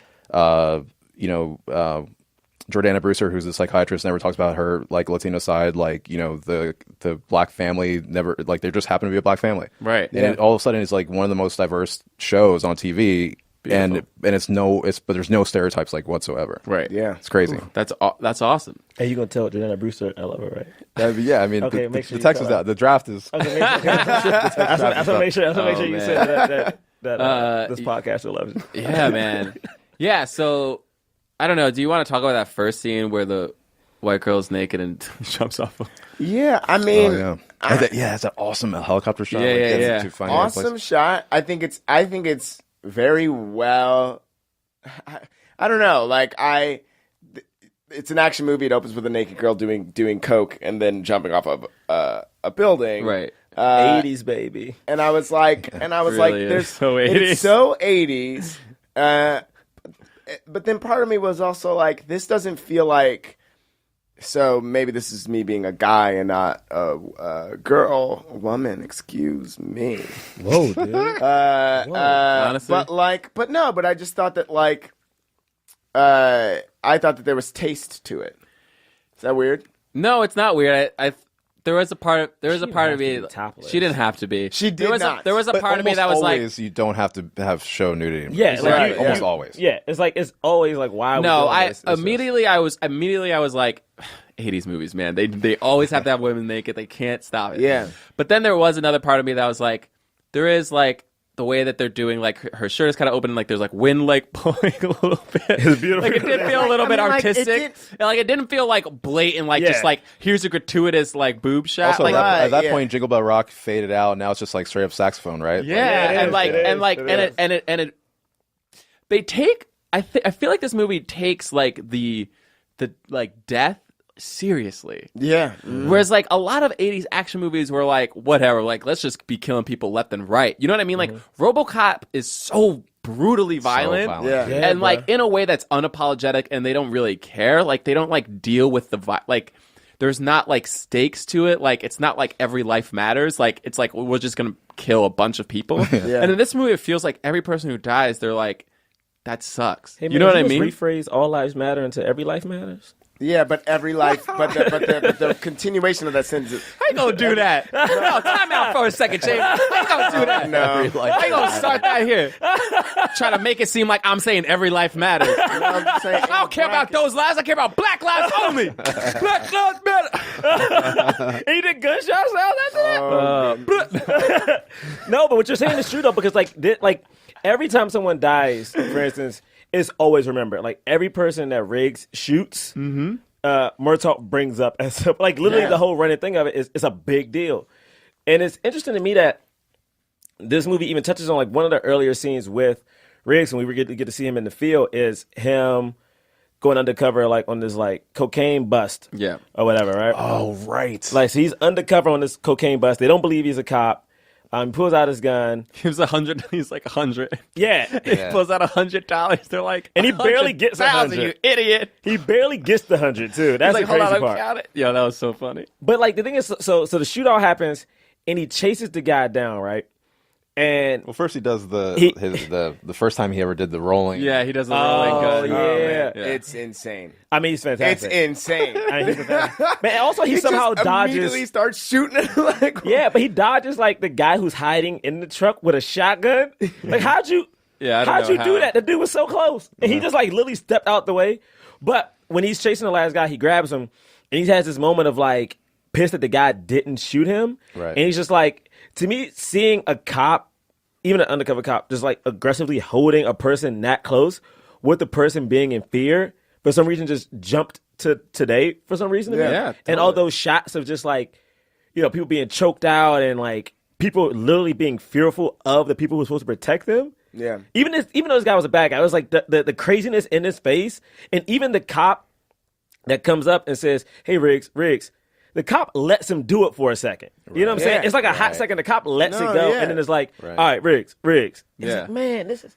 Jordana Brewster, who's a psychiatrist, never talks about her like Latino side. Like the black family never, like they just happen to be a black family. Right. And all of a sudden it's like one of the most diverse shows on TV. Beautiful. And but there's no stereotypes like whatsoever. Right. Yeah. It's crazy. That's awesome. Hey, you gonna tell Jordana Brewster I love her, right? Yeah, I mean, Okay, make sure the you text is tell out. The draft is. I have to make sure you man. said that this podcast will love you. Yeah, man. Yeah. So I don't know. Do you want to talk about that first scene where the white girl's naked and jumps off? Yeah. I mean, It's an awesome helicopter shot. Yeah, like, yeah, gets yeah. to find a place. awesome shot. I think it's very well. I don't know. Like it's an action movie. It opens with a naked girl doing coke and then jumping off of a building. Right. 80s baby. And I was like, Really is there's so 80s. it's so 80s. But then part of me was also like, this doesn't feel like. So maybe this is me being a guy and not a girl, a woman. Excuse me. Whoa, dude. Honestly. But I just thought that like, I thought that there was taste to it. Is that weird? No, it's not weird. There was a part of didn't me. have to be topless. She didn't have to be. She did there was not. there was a But part of me that was almost like, always, you don't have to have show nudity. Yeah, It's like, like, you- almost you- always. Yeah, it's always like why. no. we I this? It's immediately I was like, 80s movies, man. They always have to have women naked. They can't stop it. Yeah. But then there was another part of me that was like, there is like the way that they're doing, like her shirt is kind of open, and like there's like wind like blowing a little bit. It's beautiful. Like it did feel a little bit I mean, like, it artistic. did- And, like it didn't feel like blatant, like Yeah. just like here's a gratuitous like boob shot. Also, like, at that yeah. point, Jingle Bell Rock faded out, and now it's just like straight up saxophone, right? yeah, it and is, like it is, and like it and is. it they take. I feel like this movie takes like the like death seriously. Yeah. Whereas like a lot of 80s action movies were like, whatever, like let's just be killing people left and right. You know what I mean? Like RoboCop is so brutally violent. Yeah. Yeah, And like bro. in a way that's unapologetic, and they don't really care. Like they don't like deal with the like there's not like stakes to it. Like it's not like every life matters. Like it's like we're just gonna kill a bunch of people. Yeah. And in this movie it feels like every person who dies, they're like, that sucks. Hey, man, you know what I just mean? Rephrase all lives matter into every life matters. Yeah, but every life, but the continuation of that sentence. Is, I ain't gonna do that. No, time out for a second, James. I ain't gonna do that. no, I ain't gonna start that here. Try to make it seem like I'm saying every life matters. I'm just saying, I don't care about those lives. I care about black lives only. Black lives matter. He did gunshots out that. No, but what you're saying is true though, because like every time someone dies, for instance, it's always remembered. Like every person that Riggs shoots, Murtaugh brings up as like literally the whole running thing of it is a big deal. And it's interesting to me that this movie even touches on like one of the earlier scenes with Riggs when we get to see him in the field is him going undercover like on this like cocaine bust or whatever, right? Oh, right. Like, so he's undercover on this cocaine bust. They don't believe he's a cop. He pulls out his gun. He was 100. He's like 100. Yeah. He pulls out $100. They're like, and he barely gets 100. You idiot. He barely gets the 100 too. That's He's like, the crazy hold on, part. count it. Yeah, that was so funny. But like the thing is, so the shootout happens, and he chases the guy down, right? And Well, first he does the first time he ever did the rolling. Yeah, he does the rolling gun. yeah. It's insane. I mean, he's It's fantastic. insane. I mean, he's fantastic. Man, also he somehow just dodges. immediately starts shooting. Like, Yeah, but he dodges like the guy who's hiding in the truck with a shotgun. Like, how'd you? Yeah, I don't how'd know you do how. that? The dude was so close, and he just like literally stepped out the way. But when he's chasing the last guy, he grabs him, and he has this moment of like pissed that the guy didn't shoot him. Right. And he's just like, to me, seeing a cop, even an undercover cop, just like aggressively holding a person that close, with the person being in fear, for some reason just jumped to today for some reason. To me. Yeah, And all totally. those shots of just like, you know, people being choked out and like people literally being fearful of the people who are supposed to protect them. Yeah. Even though this guy was a bad guy, it was like the craziness in his face, and even the cop that comes up and says, "Hey, Riggs," the cop lets him do it for a second. You know what I'm saying? Yeah. It's like a hot second. The cop lets No, it go, yeah. and then it's like, Right. "All right, Riggs." It's Yeah. like, man, this is.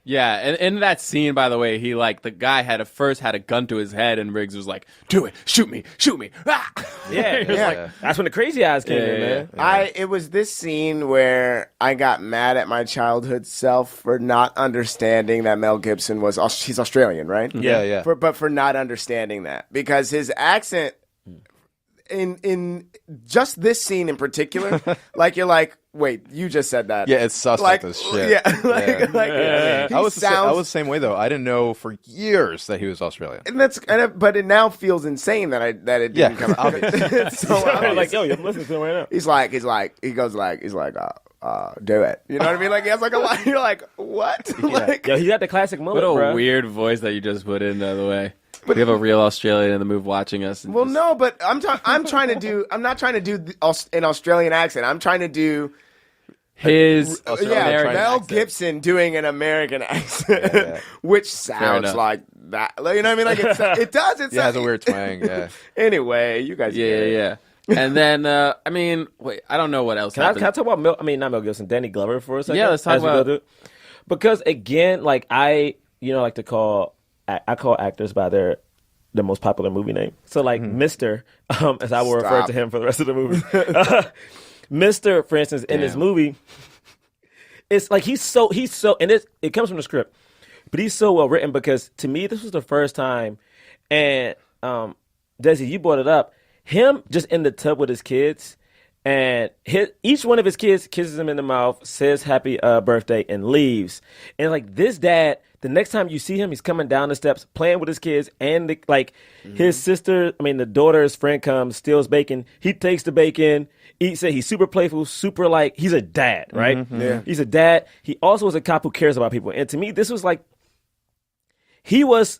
Yeah, and in that scene, by the way, he like the guy had a gun to his head, and Riggs was like, "Do it, shoot me!" Ah! Yeah, He was Yeah. like, that's when the crazy eyes came in, Yeah. man. It was this scene where I got mad at my childhood self for not understanding that Mel Gibson he's Australian, right? Yeah. But for not understanding that, because his accent in just this scene in particular, like you're like, wait, you just said that. Yeah, it's suspect as shit. Yeah, he I was sounds, the same way though. I didn't know for years that he was Australian. but it now feels insane that it didn't Yeah, come out. obvious. It's so obvious. Like, yo, I'm listening to him right now. He's like, do it. You know what I mean? Like, he has like a line. You're like, what? Like, Yo, he got the classic what moment, a bro. weird voice that you just put in, by the way. We have a real Australian in the move watching us. and well, just- no, but I'm trying to do. I'm not trying to do an Australian accent. I'm trying to do. his Yeah, Mel accent. Gibson doing an American accent, which sounds enough. like that. Like, you know what I mean? Like it does. It Yeah, it has a weird twang. Yeah. Anyway, you guys. get it. Yeah. And then, I mean, wait, I don't know what else Can I happened. talk about not Mel Gibson, Danny Glover for a second? Yeah, let's talk as we go about- through it? Because again, like I like to call actors by their most popular movie name. So like Mr. As I will refer Stop. to him for the rest of the movie. Mr. For instance, in this movie, it's like he's so and it comes from the script, but he's so well written because to me this was the first time, and Desi, you brought it up, him just in the tub with his kids, and each one of his kids kisses him in the mouth, says happy birthday, and leaves. And like this dad, the next time you see him, he's coming down the steps playing with his kids, and his sister, the daughter's friend comes, steals bacon. He takes the bacon, eats it. He's super playful, super like he's a dad, right? Yeah. He's a dad. He also is a cop who cares about people. And to me, this was like he was.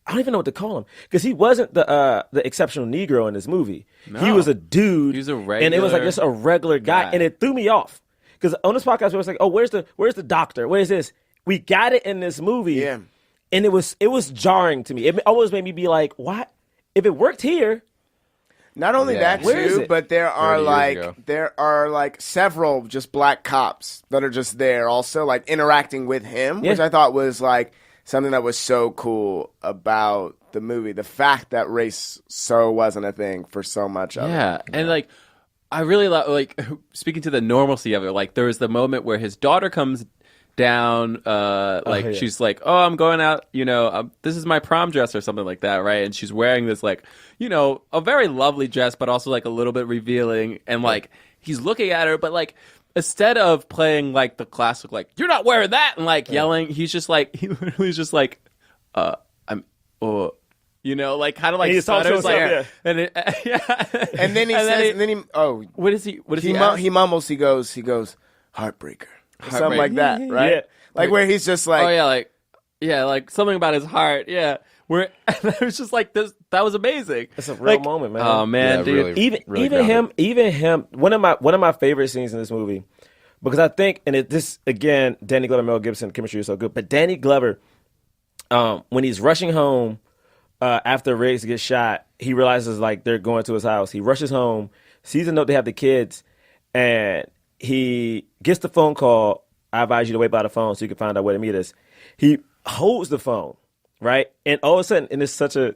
I don't even know what to call him because he wasn't the exceptional Negro in this movie. He was a dude. He was a and it was like just a regular guy, guy. and it threw me off because on this podcast we was like, "Oh, where's the doctor? Where's this?" We got it in this movie, Yeah. and it was jarring to me. It always made me be like, "What? If it worked here, Not only Yeah. that Where is too, it? but there are 30 years ago. several just black cops that are just there also like interacting with him, which Yeah. I thought was like something that was so cool about the movie. The fact that race wasn't a thing for so much of it. Yeah, and like I really like speaking to the normalcy of it. Like there was the moment where his daughter comes down, yeah. she's like, "Oh, I'm going out. This is my prom dress or something like that, right?" And she's wearing this like, a very lovely dress, but also like a little bit revealing. And like he's looking at her, but like instead of playing like the classic like "You're not wearing that" and like yelling, he literally is just like, "I'm like kind of like He just talks to stutters, like, himself, and it, yeah, And then he what is he? What is he? he mumbles. He goes, heartbreaker, or something like that, right? Yeah. Like where he's just like, Oh yeah, like something about his heart. Yeah, where it was just like this. That was amazing. It's a real moment, man. Oh man, Yeah, dude. really. Even him. One of my favorite scenes in this movie, because I think, and this again, Danny Glover, Mel Gibson, chemistry is so good. But Danny Glover, when he's rushing home after Riggs gets shot, he realizes like they're going to his house. He rushes home, sees a note they have the kids, and he gets the phone call. I advise you to wait by the phone so you can find out where to meet us. He holds the phone, right? And all of a sudden, and it's such a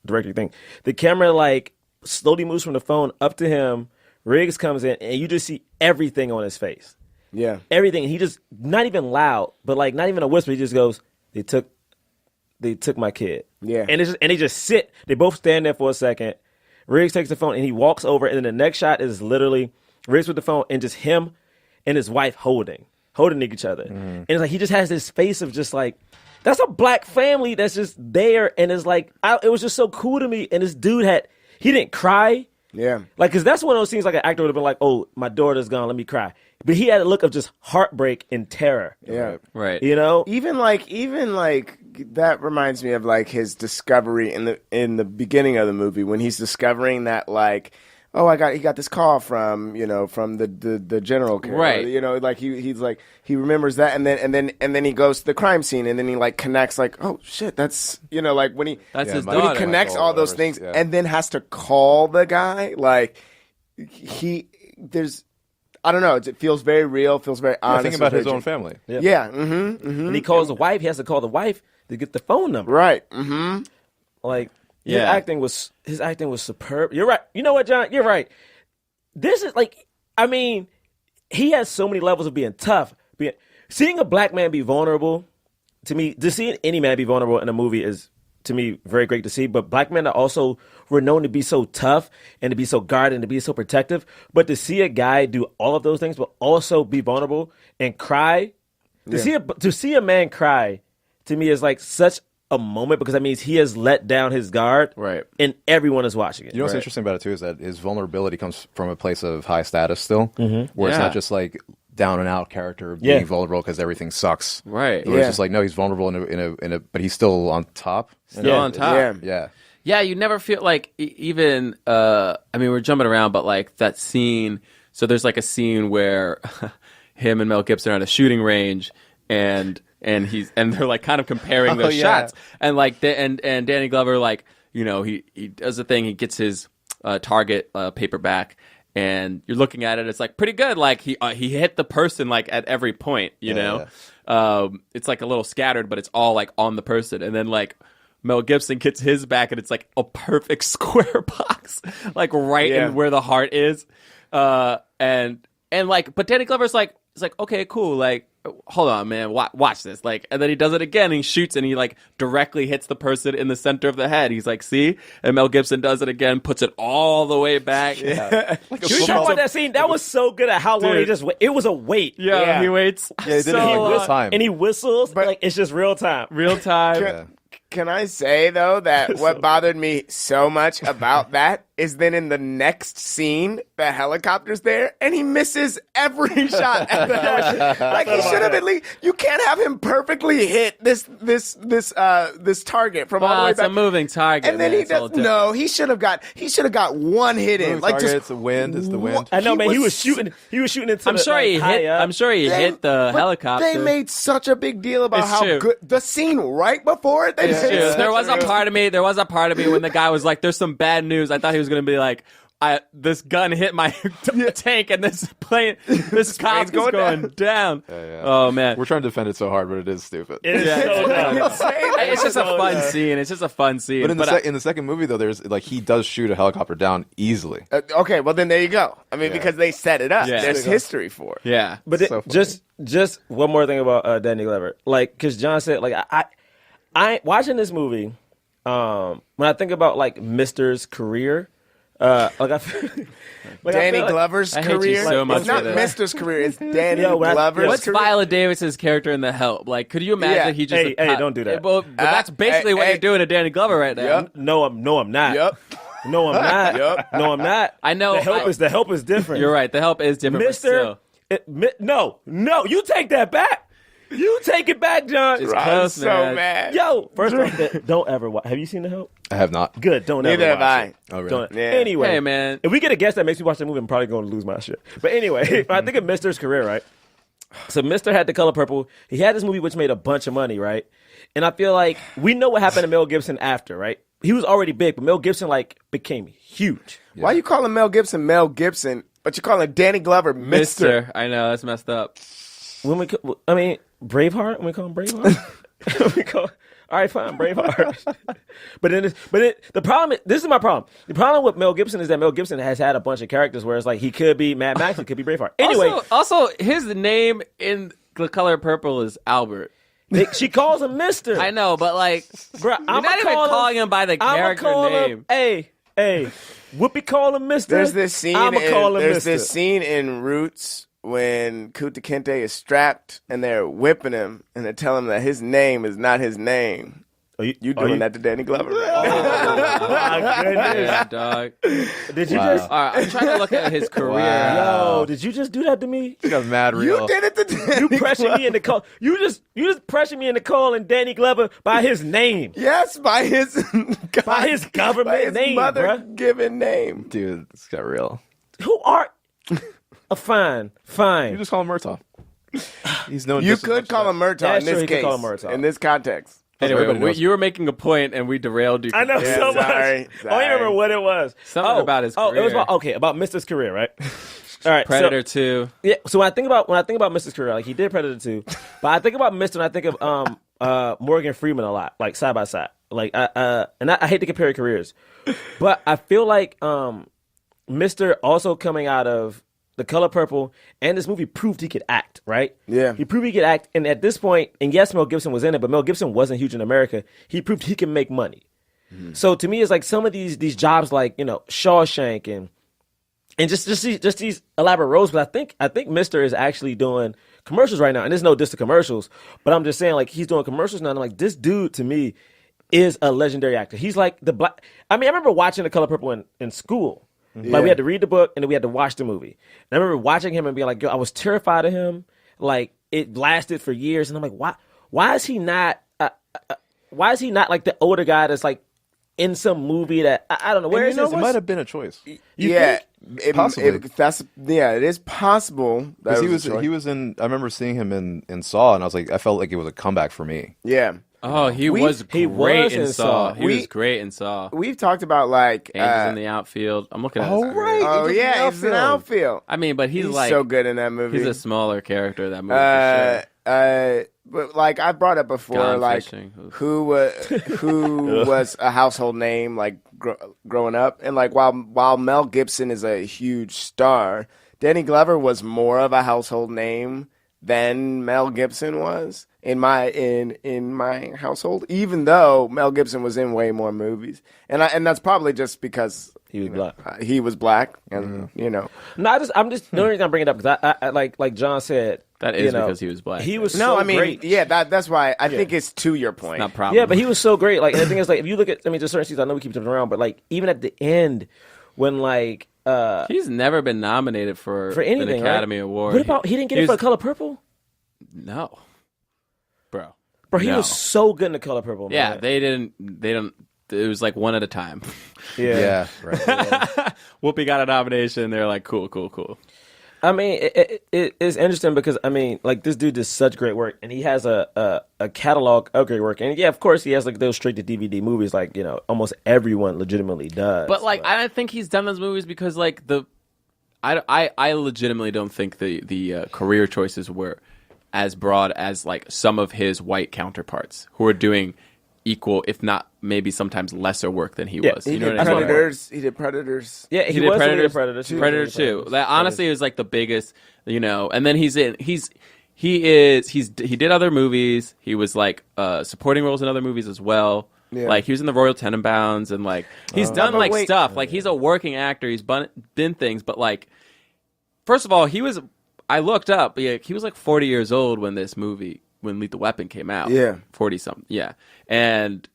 directing thing, the camera like slowly moves from the phone up to him. Riggs comes in, and you just see everything on his face. Yeah. Everything. And he just, not even loud, but like not even a whisper. He just goes, they took my kid. Yeah. And they just sit. They both stand there for a second. Riggs takes the phone and he walks over, and then the next shot is literally Riggs with the phone and just him and his wife holding each other. And it's like he just has this face of just like, that's a black family that's just there, and it's like it was just so cool to me. And this dude he didn't cry. Yeah. Like, because that's one of those scenes like an actor would have been like, oh, my daughter's gone, let me cry. But he had a look of just heartbreak and terror. Yeah. Right. You know? Even like that reminds me of like his discovery in the beginning of the movie when he's discovering that like, oh, he got this call from the general, right? You know, like he's like he remembers that, and then he goes to the crime scene, and then he like connects like, oh shit, that's like when he his when he daughter. connects all those things, yeah. and then has to call the guy like I don't know, it feels very real, feels very honest. Think about his very own family. Yeah. Mm-hmm. And he calls the wife. He has to call the wife to get the phone number. Right. Mm-hmm. Like, Yeah. his acting was superb. You're right. You know what, John? You're right. This is like, I mean, he has so many levels of being tough. Seeing a black man be vulnerable, to me, just seeing any man be vulnerable in a movie is, to me, very great to see. But black men are also were known to be so tough and to be so guarded and to be so protective. But to see a guy do all of those things, but also be vulnerable and cry, to see a man cry, to me is like such a moment, because that means he has let down his guard, Right. and everyone is watching it. You know what's interesting about it too is that his vulnerability comes from a place of high status still, where it's Yeah. not just like down and out character being vulnerable because everything sucks. Right. Where it's just like, no, he's vulnerable in a but he's still on top. Still on top. Yeah. Yeah. Yeah, you never feel like even I mean, we're jumping around, but like that scene. So there's like a scene where him and Mel Gibson are at a shooting range, and they're like kind of comparing those shots, and like and Danny Glover, like, you know, he does the thing, he gets his target paperback, and you're looking at it, it's like pretty good, like he hit the person like at every point, you know. It's like a little scattered, but it's all like on the person, and then like Mel Gibson gets his back, and it's like a perfect square box, like right in where the heart is, and like, but Danny Glover's like, it's like, okay, cool, like, hold on, man, watch this, like, and then he does it again, and he shoots, and he like directly hits the person in the center of the head. He's like, see, and Mel Gibson does it again, puts it all the way back. Yeah. You talk about that scene? That was so good at how long he just it was a wait. Yeah, he waits. Yeah, he did it in real time. And he whistles, but like it's just real time. Real time. Can I say, though, that what bothered me so much about that is then in the next scene, the helicopter's there, and he misses every shot at the helicopter. Like, he should have at least... You can't have him perfectly hit this target from all the way It's back. a moving target. And then man. he does... No, he should have got one hit in. Like, Target, just... it's the wind. It's the wind. I know, man. He was shooting into I'm sure he hit. up. I'm sure he hit the but helicopter. They made such a big deal about It's how true. good... The scene right before it, they made such There was a big- part of me. There was a part of me when the guy was like, "There's some bad news." I thought he was going to be like, "This gun hit my tank, and this plane, this cop is going down." Yeah. Oh man, We're trying to defend it so hard, but it is stupid. It is so dumb. it's just a fun scene. It's just a fun scene. But in the second movie, though, there's like he does shoot a helicopter down easily. Okay, well then there you go. I mean, because they set it up. Yeah. There's history for it. yeah, But So funny. just one more thing about Danny Glover, like, because John said, like, I watching this movie. When I think about like Mister's career, like I feel Danny like, Glover's I hate you career. so much It's not for this. Mr.'s career. It's Danny Yo, when I- Glover's what's career. Viola Davis's character in The Help? Like, could you imagine Yeah. he just Hey, don't do that. But that's basically what hey. you're doing to Danny Glover right now. Yep. no, I'm not. Yep. No, I'm not. Yep. No, I'm not. I know. The help is different. You're right. The Help is different. But Mister. still. No, you take that back. You take it back, John. It's I'm close, so man. mad. Yo, first off, don't ever watch. Have you seen The Help? I have not. Good. Don't Neither ever have watch I. it. Oh, really? Don't. Yeah. Anyway, Hey, man. if we get a guest that makes me watch that movie, I'm probably going to lose my shit. But anyway, when I think of Mister's career, right? So Mister had The Color Purple. He had this movie which made a bunch of money, right? And I feel like we know what happened to Mel Gibson after, right? He was already big, but Mel Gibson like became huge. Why you calling Mel Gibson, but you calling Danny Glover Mister? I know that's messed up. Braveheart. When we call him Braveheart. All right, fine, Braveheart. The problem is, this is my problem. The problem with Mel Gibson is that Mel Gibson has had a bunch of characters where it's like he could be Mad Max, he could be Braveheart. Anyway, also his name in The Color Purple is Albert. she calls him Mister. I know, but like, Bro, you're not even calling him by the character name. Hey, Whoopi call him Mister. There's this scene. Call him There's Mister. this scene in Roots when Kunta Kinte is strapped and they're whipping him and they're telling him that his name is not his name. You doing that to Danny Glover? Right? My goodness. Yeah, dog. Did you just? All right, I'm trying to look at his career. Yo, did you just do that to me? You got mad real. You did it to Danny You pressured me into call. You just pressured me into calling Danny Glover by his name. Yes, by his By his government by his name, mother bruh. given name. Dude, this got real. Who are? Fine. You just call him Murtaugh. He's known. You just as could much call as him Murtaugh Yeah, in sure, this you could case. call him Murtaugh. In this context. Anyway, Everybody knows. you were making a point and we derailed you. I know Yeah, so sorry, much. I don't even remember what it was. Something about his it was career. about Mister's career, right? All right, Predator so, 2. Yeah. So when I think about Mister's career, like he did Predator 2, but I think about Mister and I think of Morgan Freeman a lot, like side by side. Like I hate to compare careers, but I feel like Mister also coming out of The Color Purple and this movie proved he could act, right? Yeah. He proved he could act, and at this point, and yes, Mel Gibson was in it, but Mel Gibson wasn't huge in America. He proved he can make money. So to me, it's like some of these jobs, like Shawshank and just these elaborate roles. But I think Mister is actually doing commercials right now, and there's no diss to commercials, but I'm just saying like he's doing commercials now. And I'm like, this dude to me is a legendary actor. He's like the black. I mean, I remember watching The Color Purple in school. Like we had to read the book and then we had to watch the movie. And I remember watching him and being like, yo, I was terrified of him. Like it lasted for years, and I'm like, why is he not? Why is he not like the older guy that's like in some movie that I don't know where It is this? might have been a choice. Possibly. It is possible. That Because he was in. I remember seeing him in Saw, and I was like, I felt like it was a comeback for me. Yeah. Oh, he was great in Saw. He was great in Saw. We've talked about like Angels in the Outfield. I'm looking at his career. right. Oh Angels in yeah, the he's in Outfield. I mean, but he's like so good in that movie. He's a smaller character in that movie. For sure. But like I brought up before, Gone like fishing. who was a household name like growing up, and like while Mel Gibson is a huge star, Danny Glover was more of a household name than Mel Gibson was in my household. Even though Mel Gibson was in way more movies, and that's probably just because He was black. He was black, and No, I'm just the only reason I'm bringing it up because I like John said. That is because he was black. He was no, so I mean, great. yeah, that's why I think it's to your point. Not problem. Yeah, but he was so great. Like, and the thing is, like, if you look at, just certain scenes, I know we keep jumping around, but like, even at the end, when like, he's never been nominated for anything, an Academy right? Award. What about he didn't get it for The Color Purple? No, bro. Bro, he No. was so good in The Color Purple. Man. Yeah, they didn't. It was like one at a time. yeah. Right. Whoopi got a nomination. They're like, cool. I mean, it's interesting because I mean, like this dude does such great work, and he has a catalog of great work, and yeah, of course, he has like those straight to DVD movies, like almost everyone legitimately does. But like, I don't think he's done those movies because like I legitimately don't think the career choices were as broad as like some of his white counterparts who are doing equal, if not maybe sometimes lesser work than he was. He You know did what I mean? Predators. He did Predators. yeah, He he did was Predators. Predators. Predator 2. That honestly is like the biggest, and then he did other movies. He was like supporting roles in other movies as well. Yeah. Like he was in the Royal Tenenbaums and like he's done but like wait. stuff. Like he's a working actor. He's been things, but like first of all, I looked up. Yeah, he was like 40 years old when when Lethal Weapon came out. Yeah. 40 something. Yeah. And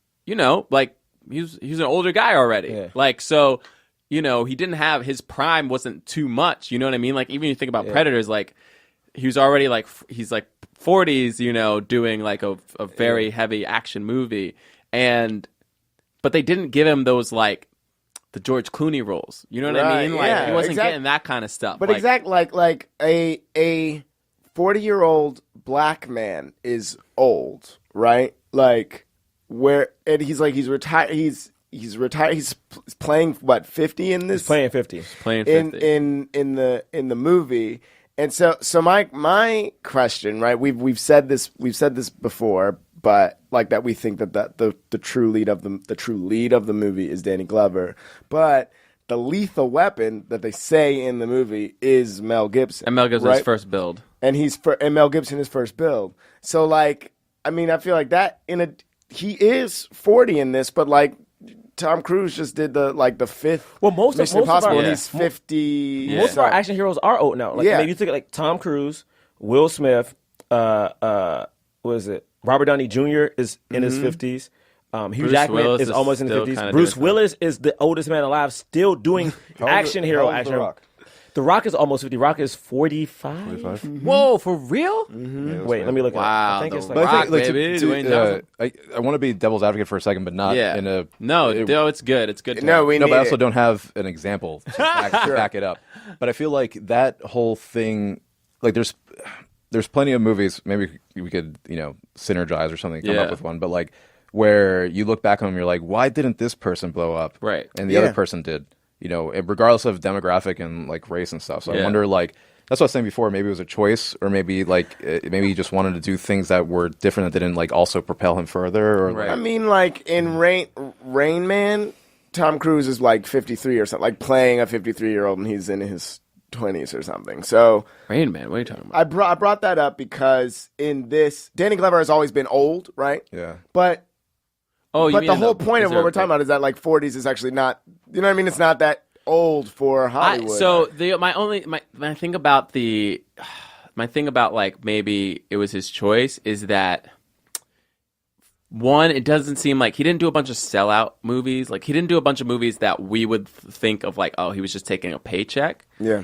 like he's an older guy already. Yeah. Like so, he didn't have his prime wasn't too much. You know what I mean? Like even if you think about Predators, like he was already like he's like 40s, you know, doing like a very heavy action movie, but they didn't give him those like the George Clooney roles. You know what I mean? Like yeah, he wasn't getting that kind of stuff. But like a 40-year-old black man is old, right? Like and he's retired. He's retired. He's playing what 50 in this. He's playing 50. In the movie. And so my question, right? We've said this before, but like that we think that the true lead of the movie is Danny Glover, but the lethal weapon that they say in the movie is Mel Gibson. And Mel Gibson's right? first build. And Mel Gibson is first build. So like, I mean, I feel like that he is 40 in this, but like Tom Cruise just did the fifth. Well, most Mission of Impossible, our, and he's 50. Most of our action heroes are old now. Like, maybe you think like Tom Cruise, Will Smith, what is it? Robert Downey Jr. is in his 50s. Hugh Jackman Willis is almost in his 50s. kinda Bruce doing Willis is the oldest man alive, still doing action hero. How old is The Rock? The Rock is almost 50. Rock is 45. Whoa, for real? Wait, let me look. Wow, I think The it's Rock, like baby. Dwayne Johnson. I want to be devil's advocate for a second, but not in a. No, it's good. It's good. No, we No, need but I also it. don't have an example to back it up. But I feel like that whole thing, like there's plenty of movies. Maybe we could, synergize or something, come up with one. But like where you look back on them, you're like, why didn't this person blow up? Right. And the other person did. Regardless of demographic and like race and stuff. So I wonder, like, that's what I was saying before. Maybe it was a choice, or maybe maybe he just wanted to do things that were different that didn't like also propel him further. Or Right. I mean, like in Rain Man, Tom Cruise is like 53 or something, like playing a 53-year-old, and he's in his 20s or something. So Rain Man, what are you talking about? I brought that up because in this, Danny Glover has always been old, right? Yeah. But Oh, you but mean the in whole point of what we're talking about is that like 40s is actually not, you know what I mean? It's not that old for Hollywood. My thing about like maybe it was his choice is that one, it doesn't seem like he didn't do a bunch of sellout movies. Like he didn't do a bunch of movies that we would think of like, oh, he was just taking a paycheck. Yeah.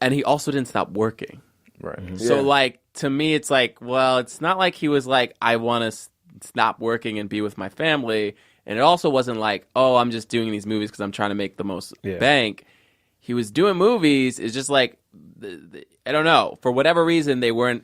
And he also didn't stop working. Right. Mm-hmm. So like to me, it's like, well, it's not like he was like, I want to stop working and be with my family. And it also wasn't like, oh, I'm just doing these movies because I'm trying to make the most bank. He was doing movies. It's just like, I don't know. For whatever reason, they weren't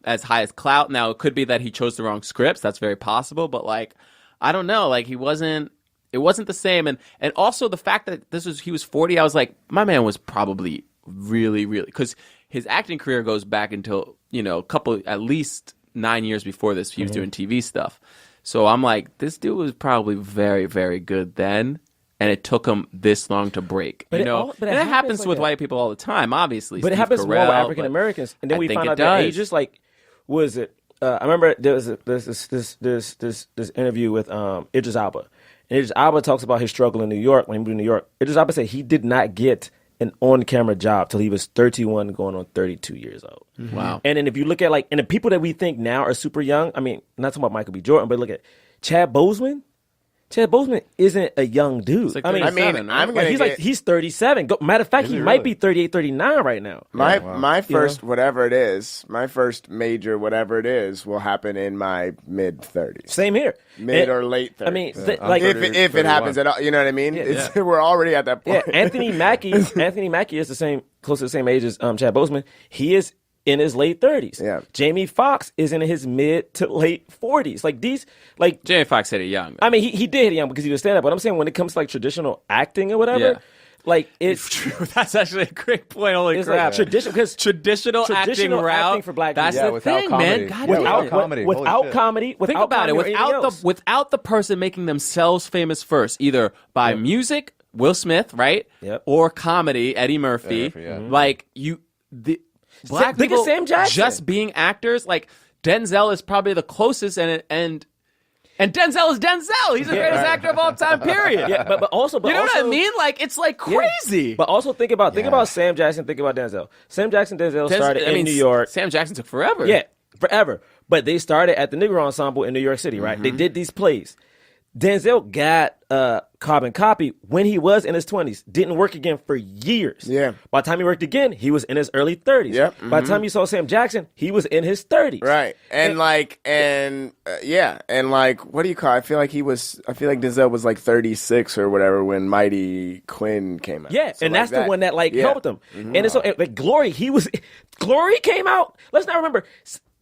as high as clout. Now, it could be that he chose the wrong scripts. That's very possible. But like, I don't know. Like, it wasn't the same. And also the fact that he was 40, I was like, my man was probably really, really, because his acting career goes back until, at least 9 years before this, he was doing TV stuff. So I'm like, this dude was probably very, very good then, and it took him this long to break. But and it happens with white people all the time, obviously. But it Steve happens more with Carell, African Americans, and then I we think found it out their does. ages. Like, was it? I remember there was this interview with Idris Elba, and Idris Elba talks about his struggle in New York when he moved to New York. Idris Elba said he did not get an on-camera job till he was 31, going on 32 years old. Mm-hmm. Wow. And then if you look at and the people that we think now are super young, I mean, not talking about Michael B. Jordan, but look at Chad Boseman. Chad Boseman isn't a young dude. Like I mean, I'm gonna he's 37. Matter of fact, he might be 38, 39 right now. My first whatever it is, my first major whatever it is will happen in my mid 30s. Same here. Or late 30s. I mean, if it happens at all, you know what I mean? We're already at that point. yeah, Anthony Mackie is close to the same age as Chad Boseman. He is in his late 30s. Yeah. Jamie Foxx is in his mid to late 40s. Jamie Foxx hit it young. I mean, he did hit it young because he was stand-up. But I'm saying when it comes to like traditional acting or whatever, it's true. That's actually a great point. Holy it's crap! like traditional acting route for black That's people. the without thing, comedy. man. God Without damn. comedy. Without Holy shit. comedy. Think about it. Without Without the person making themselves famous first, either by music, Will Smith, right? Yep. Or comedy, Eddie Murphy. Like black Think of people Sam Jackson. just being actors. Like Denzel is probably the closest, and Denzel is Denzel. He's the greatest actor of all time. Period. Yeah, but also, you know what I mean? Like it's like crazy. But also think about Sam Jackson. Think about Denzel. Sam Jackson, Denzel started in New York. Sam Jackson took forever. Yeah, forever. But they started at the Negro Ensemble in New York City, right? They did these plays. Denzel got Carbon Copy when he was in his 20s. Didn't work again for years. Yeah. By the time he worked again, he was in his early 30s. Yep. By the time you saw Sam Jackson, he was in his 30s. Right. And what do you call it? I feel like Denzel was like 36 or whatever when Mighty Quinn came out. Yeah, So and like that's the one that Yeah. helped him. And it's so like Glory, Glory came out. Let's not remember,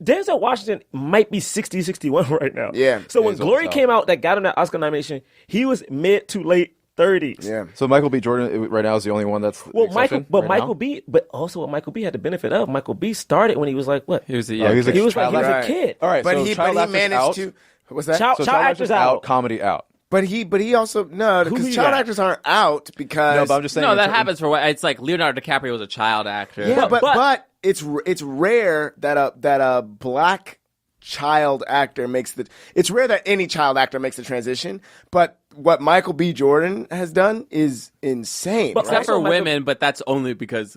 Denzel Washington might be 60, 61 right now. Yeah. So when he's old Glory as hell. came out that got him that Oscar nomination, he was mid to late 30s. Yeah. So Michael B. Jordan right now is the only one that's Well, the exception right Michael now? B. But also what Michael B. had the benefit of. Michael B. started when he was like what? He was a Oh, young he was a kid. He was like he was Right. a kid. All right, But so he child actors managed out. to. What's that? Child actors out. comedy out. But he also no, Who because you child got? actors aren't out because No, but I'm just saying. No, that happens for what? It's like Leonardo DiCaprio was a child actor. yeah, But- but it's rare that a black child actor makes the. It's rare that any child actor makes the transition. But what Michael B. Jordan has done is insane. But right? Except for Also, Michael- women, but that's only because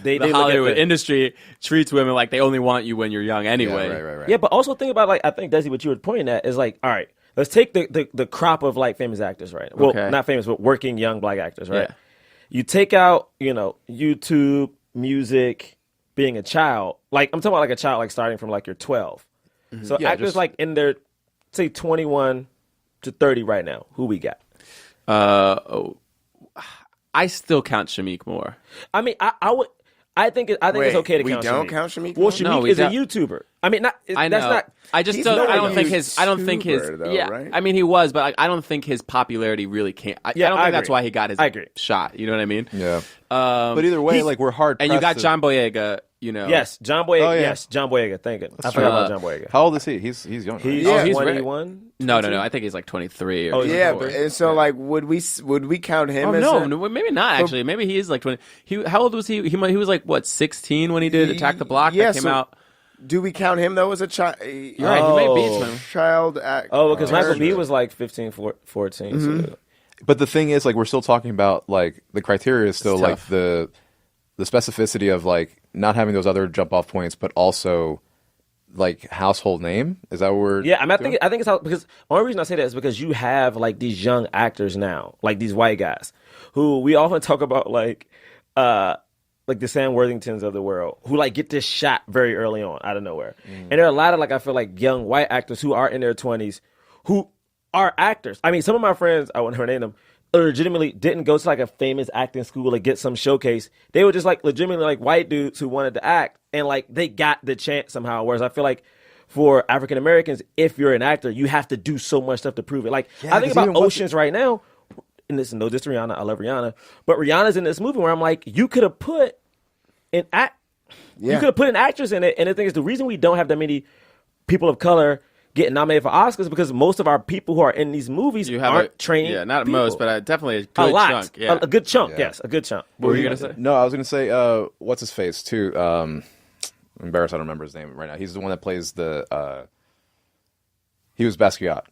They the look at Hollywood the- industry treats women like they only want you when you're young anyway. Yeah, right. Yeah, but also think about like I think Desi, what you were pointing at is like, all right, let's take the crop of like famous actors, right? Well, Okay. not famous, but working young black actors, right? Yeah. You take out, YouTube, music, being a child. Like I'm talking about like a child like starting from like you're 12. So Yeah, actors just- like in their say 21 to 30 right now. Who we got? I still count Shamik Moore. I mean, I would. I think it's Wait, okay to we count. don't Shamik. count Shamik Well, Moore? Shamik No, we is a don't. YouTuber. I mean, not. I know. That's not. I just He's don't. not I a don't think his. I don't think his. YouTuber, though, yeah. right? I mean, he was, but I don't think his popularity really came. I Yeah, don't I think that's agree. why he got his I agree. shot. You know what I mean? Yeah. But either way, like we're hard. And you got pressed to- John Boyega. Yes, John Boyega. Oh, yeah. Yes, John Boyega. Thank you. I forgot about John Boyega. How old is he? He's young. He's right? he's very- 21. No. I think he's like 23 or. Oh, he's yeah, 24. and so like would we count him? Oh as no, maybe not actually. Maybe he is like 20. How old was he? He was like what 16 when he did Attack the Block Yeah, that came so- out. Do we count him though as a child? You're right. He may be 20. Child actor. Oh, because Michael B was like 15, 14. So. But the thing is, like, we're still talking about like the criteria is still It's like tough. the specificity of like not having those other jump off points, but also like household name. Is that what we're? Yeah, I mean, I think it's how because the only reason I say that is because you have like these young actors now, like these white guys, who we often talk about like the Sam Worthingtons of the world, who like get this shot very early on out of nowhere, and there are a lot of like I feel like young white actors who are in their 20s who are actors. I mean, some of my friends, I wouldn't name them, legitimately didn't go to like a famous acting school to get some showcase. They were just like legitimately like white dudes who wanted to act, and like they got the chance somehow. Whereas I feel like for African Americans, if you're an actor, you have to do so much stuff to prove it. Like I think 'cause about even once- Oceans right now, and this is no diss to Rihanna, I love Rihanna, but Rihanna's in this movie where I'm like, you could have put an you could have put an actress in it, and the thing is, the reason we don't have that many people of color getting nominated for Oscars is because most of our people who are in these movies You have aren't trained. Yeah, not people. most, but definitely a a good lot, chunk. Yeah. a good chunk. Yeah. Yes, a good chunk. What were you gonna say? No, I was gonna say what's his face too. I'm embarrassed I don't remember his name right now. He's the one that plays the. He was Basquiat.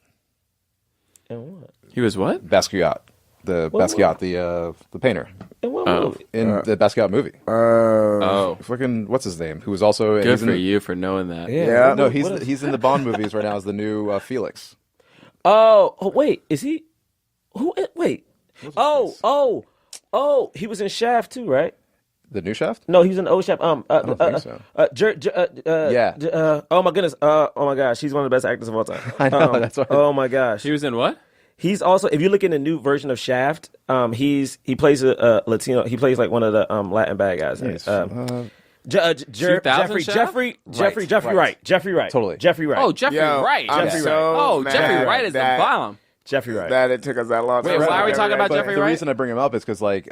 And what? He was what? Basquiat. The What- Basquiat, the painter And what Oh. movie? in the Basquiat movie. Oh, Fucking what's his name? Who was also good he's in for the- you for knowing that. Yeah. No, What is- he's in the Bond movies right now as the new Felix. Oh, wait, is he? Who? Wait. Oh, he was in Shaft too, right? The new Shaft? No, he was in the old Shaft. don't think so. Yeah. Oh my goodness. Oh my gosh, he's one of the best actors of all time. I know, that's why- Oh my gosh. He was in what? He's also, if you look in the new version of Shaft, he plays a Latino. He plays like one of the Latin bad guys. Nice. Jeffrey Shaft? Wright. Jeffrey Wright. Totally. Jeffrey Wright. Oh, Jeffrey Yo, Wright. I'm Jeffrey so Oh, mad Jeffrey Wright is the that- bomb. Jeffrey Wright. That it took us that long. Wait, to why are we talking about But Jeffrey the Wright? reason I bring him up is because like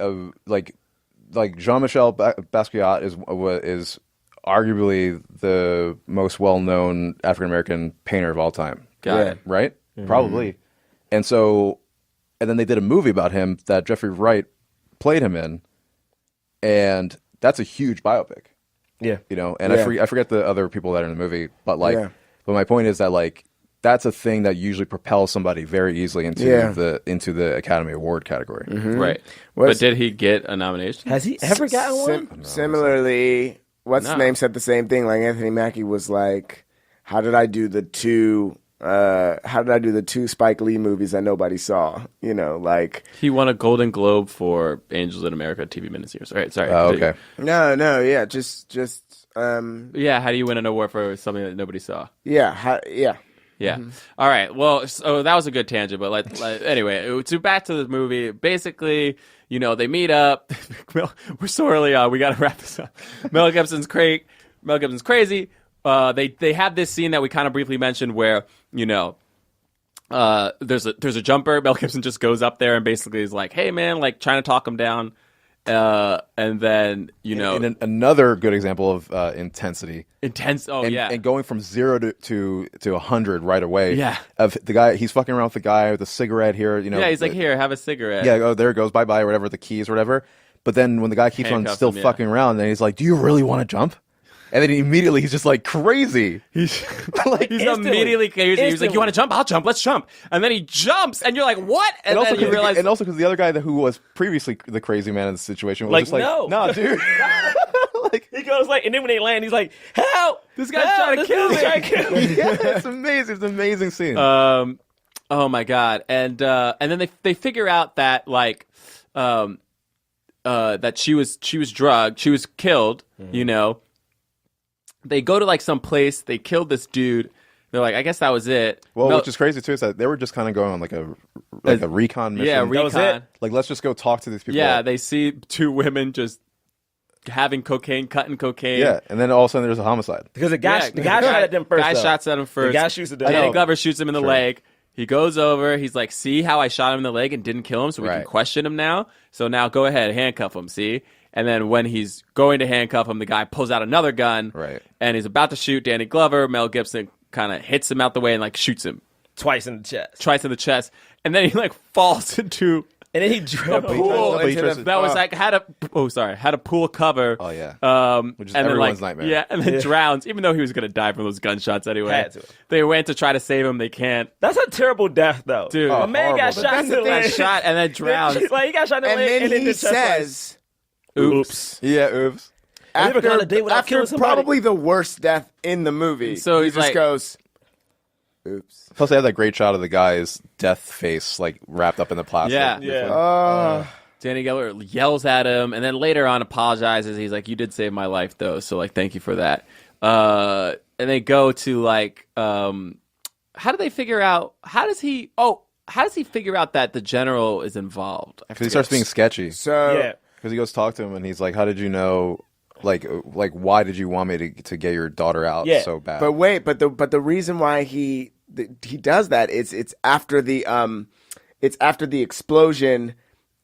Jean-Michel Basquiat is arguably the most well-known African American painter of all time. Got it. Right? Probably. And then they did a movie about him that Jeffrey Wright played him in, and that's a huge biopic. Yeah. You know, and Yeah. I forget the other people that are in the movie, but like, Yeah. but my point is that like that's a thing that usually propels somebody very easily into Yeah. the Academy Award category. Right. What's- But did he get a nomination? Has he ever gotten one? Similarly, what's his No. name said the same thing. Like Anthony Mackie was like, "How did I do the two how did I do the 2 Spike Lee movies that nobody saw? You know, like He won a Golden Globe for Angels in America TV miniseries. All right, sorry. Oh, okay. no, yeah, just Yeah, how do you win an award for something that nobody saw? yeah, Yeah. All right. Well, so that was a good tangent, but anyway, back to the movie. Basically, you know, they meet up. We're so early on. We got to wrap this up. Mel Gibson's crazy. They have this scene that we kind of briefly mentioned where, you know, there's a jumper. Mel Gibson just goes up there and basically is like, "Hey, man," like trying to talk him down. And then, you know, another good example of intensity. Intense. Oh, and, yeah. And going from 0 to 100 right away. Yeah. Of the guy, he's fucking around with the guy with a cigarette here. You know. Yeah, he's like, "Here, have a cigarette." Yeah. Oh, there it goes. Bye bye. Or whatever. The keys or whatever. But then when the guy keeps on Handcuffs still him, yeah. fucking around, then he's like, "Do you really want to jump?" And then immediately he's just like crazy. He's like immediately crazy. He was like, "You want to jump? I'll jump. Let's jump." And then he jumps, and you're like, "What?" And then you realize, and also because the other guy who was previously the crazy man in the situation was Like, just like, no. "No, dude." Like, He goes like, and then when they land, he's like, "Help! "This guy's trying to kill me." yeah, it's amazing. It's an amazing scene. Oh my god! And then they figure out that like that she was drugged, she was killed. You know, they go to like some place. They killed this dude. They're like, I guess that was it. Well, which is crazy too is that they were just kind of going on like a recon mission. Yeah, was recon. it. Like, let's just go talk to these people. Yeah, they see 2 women just having cocaine, cutting cocaine. Yeah, and then all of a sudden there's a homicide. Because the guy shot at them first. Guy though. shots at him first. The guy shoots at them. Danny Glover shoots him in the Sure. leg. He goes over. He's like, "See how I shot him in the leg and didn't kill him, so we can Right. question him now. So now go ahead, handcuff him. See." And then when he's going to handcuff him, the guy pulls out another gun. Right. And he's about to shoot Danny Glover. Mel Gibson kind of hits him out the way and like shoots him twice in the chest. twice in the chest. And then he like falls into And then he a drove. pool. Nobody tries to- That was like had a pool cover. Oh, yeah. Which is everyone's nightmare. Yeah, and then drowns, even though he was gonna die from those gunshots anyway. Had to. They went to try to save him. They can't. That's a terrible death, though. Dude. a man got horrible. shot in the That's the leg. thing. Shot and then drowned. Like he got shot in the and leg, then and he the chest says Oops. Yeah, oops. I never gone a day without after killing somebody. probably the worst death in the movie. So he he's just like- goes, "Oops." Plus, they have that great shot of the guy's death face, like wrapped up in the plastic. Yeah. Yeah. Danny Glover yells at him, and then later on apologizes. He's like, "You did save my life, though, so like, thank you for that." And they go to like, how do they figure out? How does he figure out that the general is involved? Because he starts being sketchy. So Yeah. Because he goes talk to him, and he's like, "How did you know? Like, why did you want me to get your daughter out Yeah. so bad?" But wait, but the reason why he does that is it's after the explosion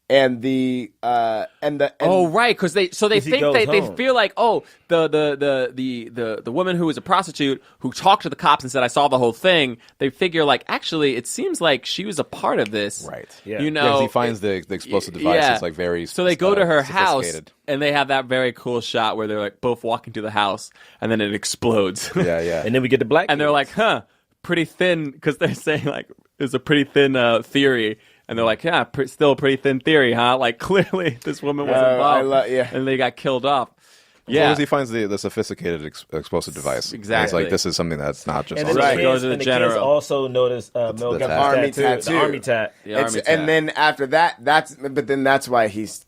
and the Oh right, because they he think goes they home. feel like the woman who was a prostitute who talked to the cops and said I saw the whole thing. They figure like actually it seems like she was a part of this. Right. Yeah. You Yeah, know, 'cause he finds the explosive device. yeah. It's like very. So they go to her house sophisticated. and they have that very cool shot where they're like both walking to the house and then it explodes. Yeah, yeah. And then we get the black. And they're like, "Huh, pretty thin," because they're saying like it's a pretty thin theory. And they're like, "Yeah, still a pretty thin theory, huh?" Like clearly this woman was involved, yeah. and they got killed off. As long Yeah, as he finds the sophisticated explosive device. Exactly. It's like, this is something that's not just and on then the Right. the street. Goes kids, to the and the kids general. also notice Mel the Gibson's tattoo. Army tattoo, tattoo. the army tat. the army tat. and then after that, that's why he's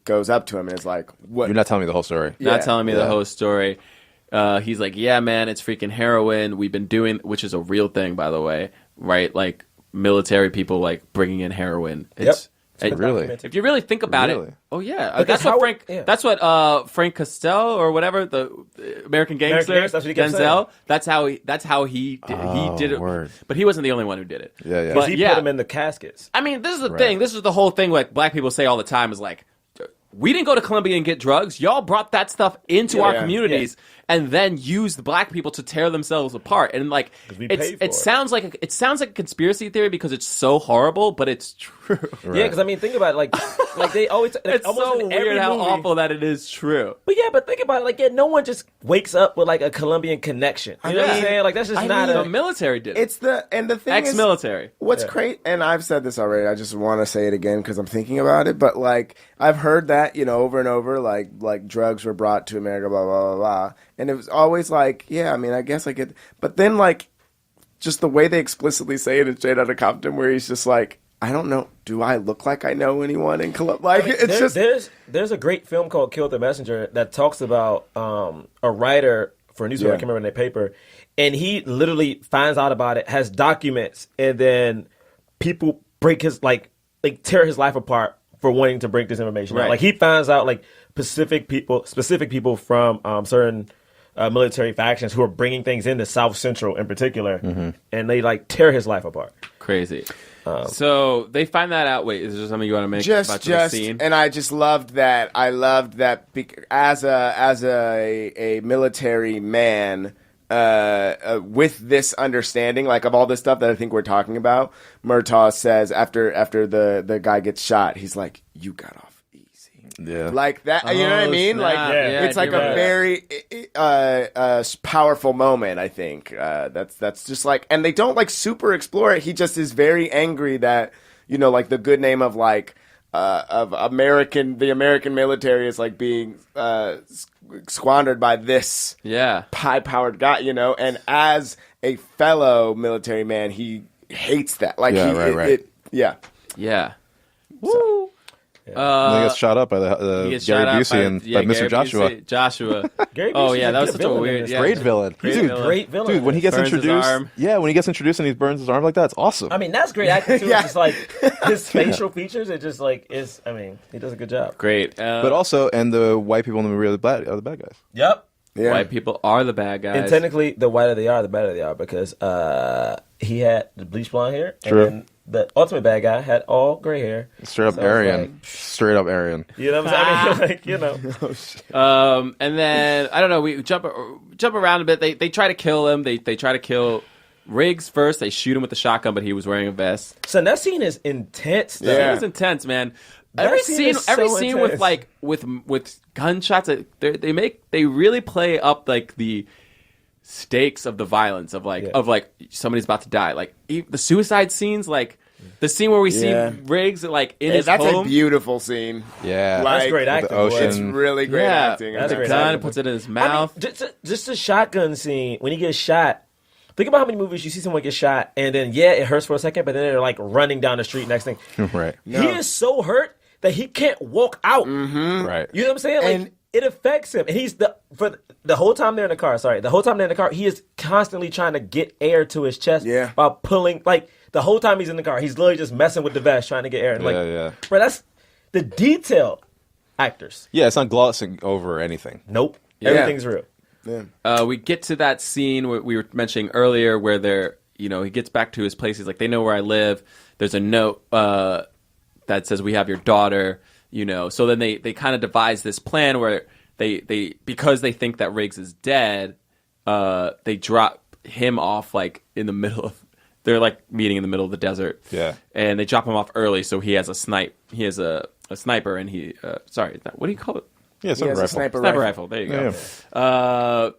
goes up to him and is like, "What?" You're not telling me the whole story. not telling me the Yeah. whole story. He's like, "Yeah, man, it's freaking heroin. We've been doing," which is a real thing, by the way, right? Like military people like bringing in heroin. It's Really? If you really think about Really? it, oh yeah, Because that's what how- Frank. yeah. That's what Frank Costello or whatever the American Gangster. Gangster, that's what he kept Denzel. That's how he did. He did it, word. but he wasn't the only one who did it. Yeah, yeah. But He yeah, put him in the caskets. I mean, this is the thing. This is the whole thing. Like black people say all the time is like, we didn't go to Colombia and get drugs. Y'all brought that stuff into our Yeah. communities and then used black people to tear themselves apart. And like, we paid for it. sounds like a conspiracy theory because it's so horrible, but it's true. Yeah, because I mean, think about it, like they always. Like, It's almost so in every weird how movie- awful that it is true. But yeah, but think about it. Like, yeah, no one just wakes up with like a Colombian connection. You know what I'm mean- saying? Like, that's just not The a. military did it. It's the thing is, Ex-military. what's great, and I've said this already. I just want to say it again because I'm thinking about it. But like, I've heard that over and over. Like drugs were brought to America, blah blah blah blah, and it was always like, yeah, I mean, I guess I get. But then like just the way they explicitly say it in Straight Outta Compton, where he's just like, I don't know. Do I look like I know anyone in Colombia? Like, it's there's a great film called Kill the Messenger that talks about a writer for a newspaper, I can't remember the paper, and he literally finds out about it, has documents, and then people break his like tear his life apart for wanting to break this information out. Like he finds out like specific people from certain military factions who are bringing things into South Central in particular, and they like tear his life apart. Crazy. So they find that out. Wait, is there something you want to make about the scene? And I just loved that. I loved that as a military man, with this understanding, like of all this stuff that I think we're talking about, Murtaugh says after the guy gets shot, he's like, "You got off easy." Yeah, like that. You know what I mean? Snap. Like it's like a very powerful moment. I think that's just like, and they don't like super explore it. He just is very angry that like the good name of like of the American military is like being squandered by this high-powered guy. And as a fellow military man, he hates that. Like Woo. And he gets shot up by the Gary Busey and by Mr. Joshua. Gary Oh Busey's yeah, a that was good such a villain in weird. this. Yeah. great villain. Great Dude, villain. Great villain. Dude, when he gets Burns his introduced, arm. when he gets introduced and he burns his arm like that, it's awesome. I mean, that's great acting too. It's just like his facial features. It just like is. I mean, he does a good job. Great. But also, and the white people in the movie are the bad guys. Yep. White people are the bad guys. And technically, the whiter they are, the better they are, because he had the bleach blonde hair, True. and then the ultimate bad guy had all gray hair. Straight up So it's Aryan. like- Straight up Aryan. You know what I'm saying? I mean, And then I don't know. We jump around a bit. They try to kill him. They try to kill Riggs first. They shoot him with the shotgun, but he was wearing a vest. so that scene is intense. Though. It was intense, man. That Every scene scene, is every so scene intense. with gunshots, they really play up like the stakes of the violence of somebody's about to die. Like the suicide scenes, like the scene where we see Riggs like in his that's home. a beautiful scene. Yeah. Like, That's great With acting. the ocean. It's really great Yeah, acting. That's the great gun acting. puts it in his I mouth. mean, just the shotgun scene when he gets shot. Think about how many movies you see someone get shot, and then it hurts for a second, but then they're like running down the street. Next thing, Right. he is so hurt that he can't walk out. Right. You know what I'm saying? Like And- it affects him, and he's the whole time they're in the car. Sorry, the whole time they're in the car, he is constantly trying to get air to his chest. Yeah. By pulling like the whole time he's in the car, he's literally just messing with the vest trying to get air. And Yeah. bro, that's the detail. Actors, Yeah, it's not glossing over anything. nope, everything's real. We get to that scene we were mentioning earlier where he gets back to his place. He's like, they know where I live. There's a note that says, we have your daughter, So then they kind of devise this plan where they because they think that Riggs is dead, they drop him off like in the middle of, they're like meeting in the middle of the desert. Yeah. And they drop him off early so he has a sniper and he, what do you call it? Yeah, He sniper has a rifle. sniper Sniper rifle. rifle. There you go.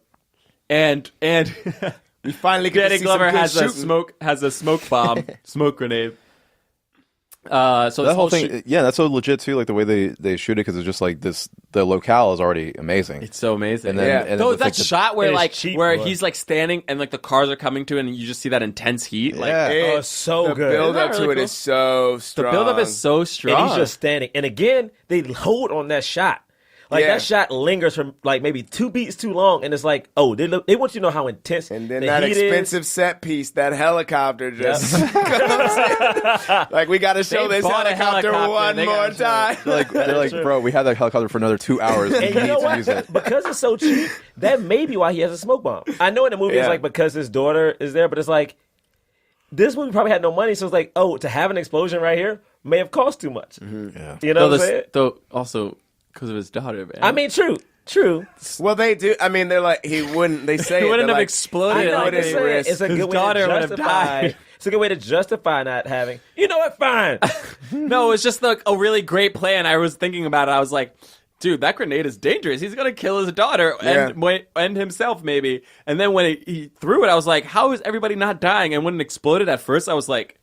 And We finally get Danny to see Glover some good has a smoke bomb, smoke grenade. So That this whole thing, that's so legit too. Like the way they shoot it, because it's just like this. The locale is already amazing. It's so amazing. And then- and then the that thing- shot where It is like cheap, where boy. he's like standing and like the cars are coming to it and you just see that intense heat. Like Yeah. Oh, so The good. build up Isn't to that it really is so the strong. buildup is so strong. And he's just standing. And again, they hold on that shot. Like Yeah. that shot lingers for like maybe 2 beats too long, and it's like, oh, they want you to know how intense. And then the that heat expensive is. set piece, that helicopter just comes in. Like, we got to show They this bought a helicopter helicopter. one They more gotta show time. They're like, bro, we had that helicopter for another 2 hours. We And you need know to use what? it. Because it's so cheap, that may be why he has a smoke bomb. I know in the movie it's Yeah. like because his daughter is there, but it's like this movie probably had no money, so it's like, oh, to have an explosion right here may have cost too much. Yeah. You know what I'm saying? Though also because of his daughter, man. I mean, true. Well, they do. I mean, they're like, he wouldn't, they say He it, wouldn't they're have like, exploded. I know, like I'm just they saying, risk. it's a His good way daughter to would have justify. died. It's a good way to justify not having. You know what? Fine. No, it's just like a really great plan. I was thinking about it. I was like, dude, that grenade is dangerous. He's gonna kill his daughter and himself maybe. And then when he threw it, I was like, how is everybody not dying? And when it exploded at first, I was like,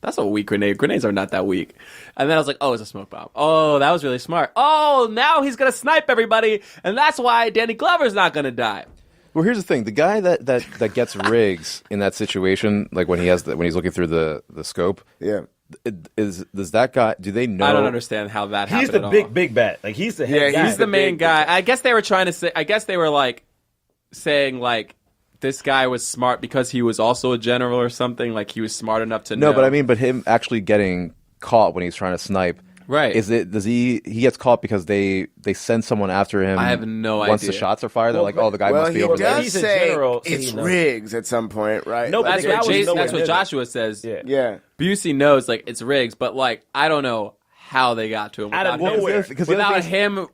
that's a weak grenade. Grenades are not that weak. And then I was like, oh, it's a smoke bomb. Oh, that was really smart. Oh, now he's gonna snipe everybody, and that's why Danny Glover's not gonna die. Well, here's the thing: the guy that gets Riggs in that situation, like when he's looking through the scope, does that guy? Do they know? I don't understand how that happened. He's the at all. big bat. Like he's the head guy. He's the main guy. I guess they were trying to say. I guess they were like saying like this guy was smart because he was also a general or something. Like he was smart enough to know. No, but I mean, him actually getting caught when he's trying to snipe. Right. Does he gets caught because they send someone after him? I have no once idea. the shots are fired, they're like, oh, the guy must be over there. He does say general, so it's he knows. Riggs at some point, right? No, Like, That's what Joshua says. yeah. Busey knows like it's Riggs, but like I don't know how they got to him Out of nowhere. without him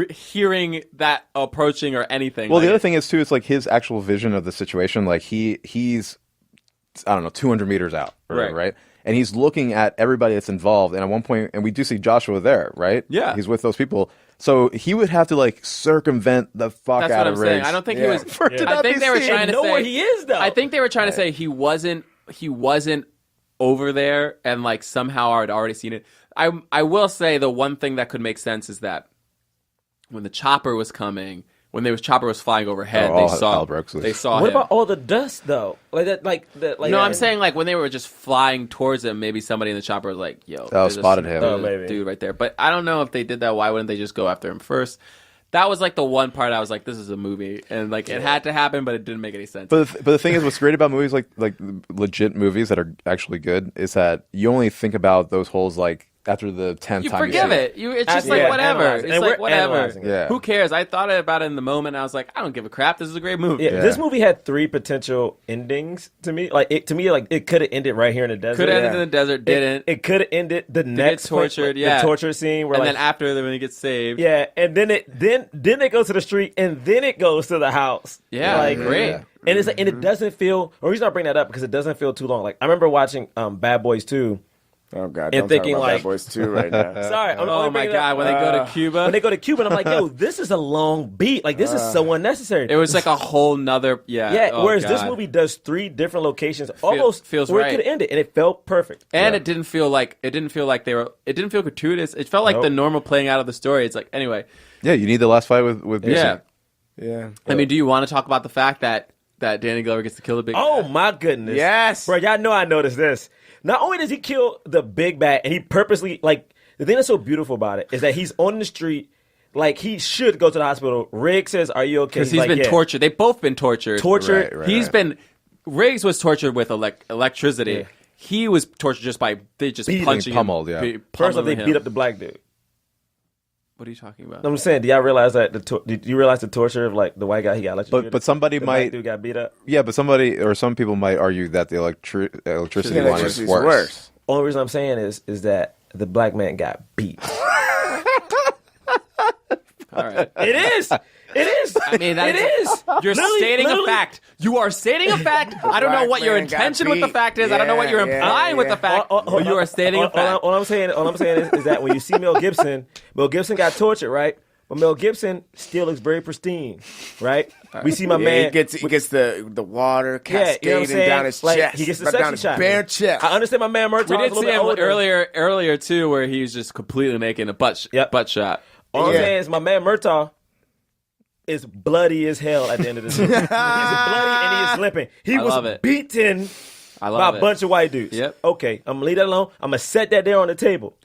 hearing that approaching or anything. Well, like, the other thing is too, it's like his actual vision of the situation. Like he's I don't know, 200 meters out, right? And he's looking at everybody that's involved. And at one point, and we do see Joshua there, right? Yeah. He's with those people. So he would have to like circumvent the fuck that's out what of I'm Riggs. saying. I don't think he was. I think they were trying to know say where he is though. I think they were trying to say he wasn't over there, and like somehow I'd already seen it. I will say the one thing that could make sense is that when the chopper was coming, when the chopper was flying overhead, they saw What him. about all the dust though? Like that, No, I'm saying like when they were just flying towards him, maybe somebody in the chopper was like, "Yo, there's spotted him." there's a maybe. dude right there." But I don't know if they did that. Why wouldn't they just go after him first? That was like the one part I was like, "This is a movie," and like it had to happen, but it didn't make any sense. But the thing is, what's great about movies like legit movies that are actually good is that you only think about those holes like after the 10th You time forgive you see it. It's just like whatever. analyzing. It's And like we're whatever. analyzing it. Yeah. Who cares? I thought about it in the moment. I was like, I don't give a crap. This is a great movie. Yeah, this movie had 3 potential endings to me. Like it could have ended right here in the desert. Could have ended in the desert. Didn't. It could have ended the next tortured. the torture scene. Where and like, then after when he gets saved. yeah, and then they go to the street, and then it goes to the house. Yeah, like, great. yeah. And it's like, and it doesn't feel. The reason I bring that up because it doesn't feel too long. Like I remember watching Bad Boys 2. Oh God! And Don't thinking talk about like Bad Boys 2 right now. Sorry. Oh my God! When they go to Cuba, When they go to Cuba, and I'm like, yo, this is a long beat. Like this is so unnecessary. it was like a whole nother. Yeah. Yeah, oh, whereas this God. movie does 3 different locations, almost feels where right. it could have ended, and it felt perfect. And it didn't feel like they were. It didn't feel gratuitous. It felt like the normal playing out of the story. It's like anyway. Yeah, you need the last fight with Busey. Yeah. I mean, do you want to talk about the fact that Danny Glover gets to kill the big? Oh my goodness! Yes. bro, y'all know I noticed this. Not only does he kill the big bad, and he purposely like the thing that's so beautiful about it is that he's on the street. Like he should go to the hospital. Riggs says, "Are you okay?" Because he's been tortured. They've both been tortured. Tortured. Right. Been. Riggs was tortured with electricity. Yeah. He was tortured just by punching pummeled, him. yeah. First off, they him. beat up the black dude. What are you talking about? I'm saying, do y'all realize that did you realize the torture of like the white guy he got electrocuted? But somebody the might. black dude got beat up. Yeah, but somebody or some people might argue that the electricity line is Electricity's worse. Only reason I'm saying is that the black man got beat. All right. It is. It is. I mean, it is. You're stating a fact. You are stating a fact. I don't know what your Black man got intention with the beat. fact is. I don't know what you're Yeah, implying with the fact. But you are stating a fact. All I'm saying is that when you see Mel Gibson got tortured, right? But Mel Gibson still looks very pristine, right? We see my man. He gets the water cascading you know what I'm saying? down his Like, chest. he gets the right sexy down his shot. bare chest. I understand my man Murtaugh. We did a little see bit him older. earlier too, where he was just completely making a butt shot. All I'm Yeah. saying is my man Murtaugh is bloody as hell at the end of this movie. He's bloody and he is limping. He I love was it. beaten I by love a it. bunch of white dudes. Yep. Okay, I'm gonna leave that alone. I'm gonna set that there on the table,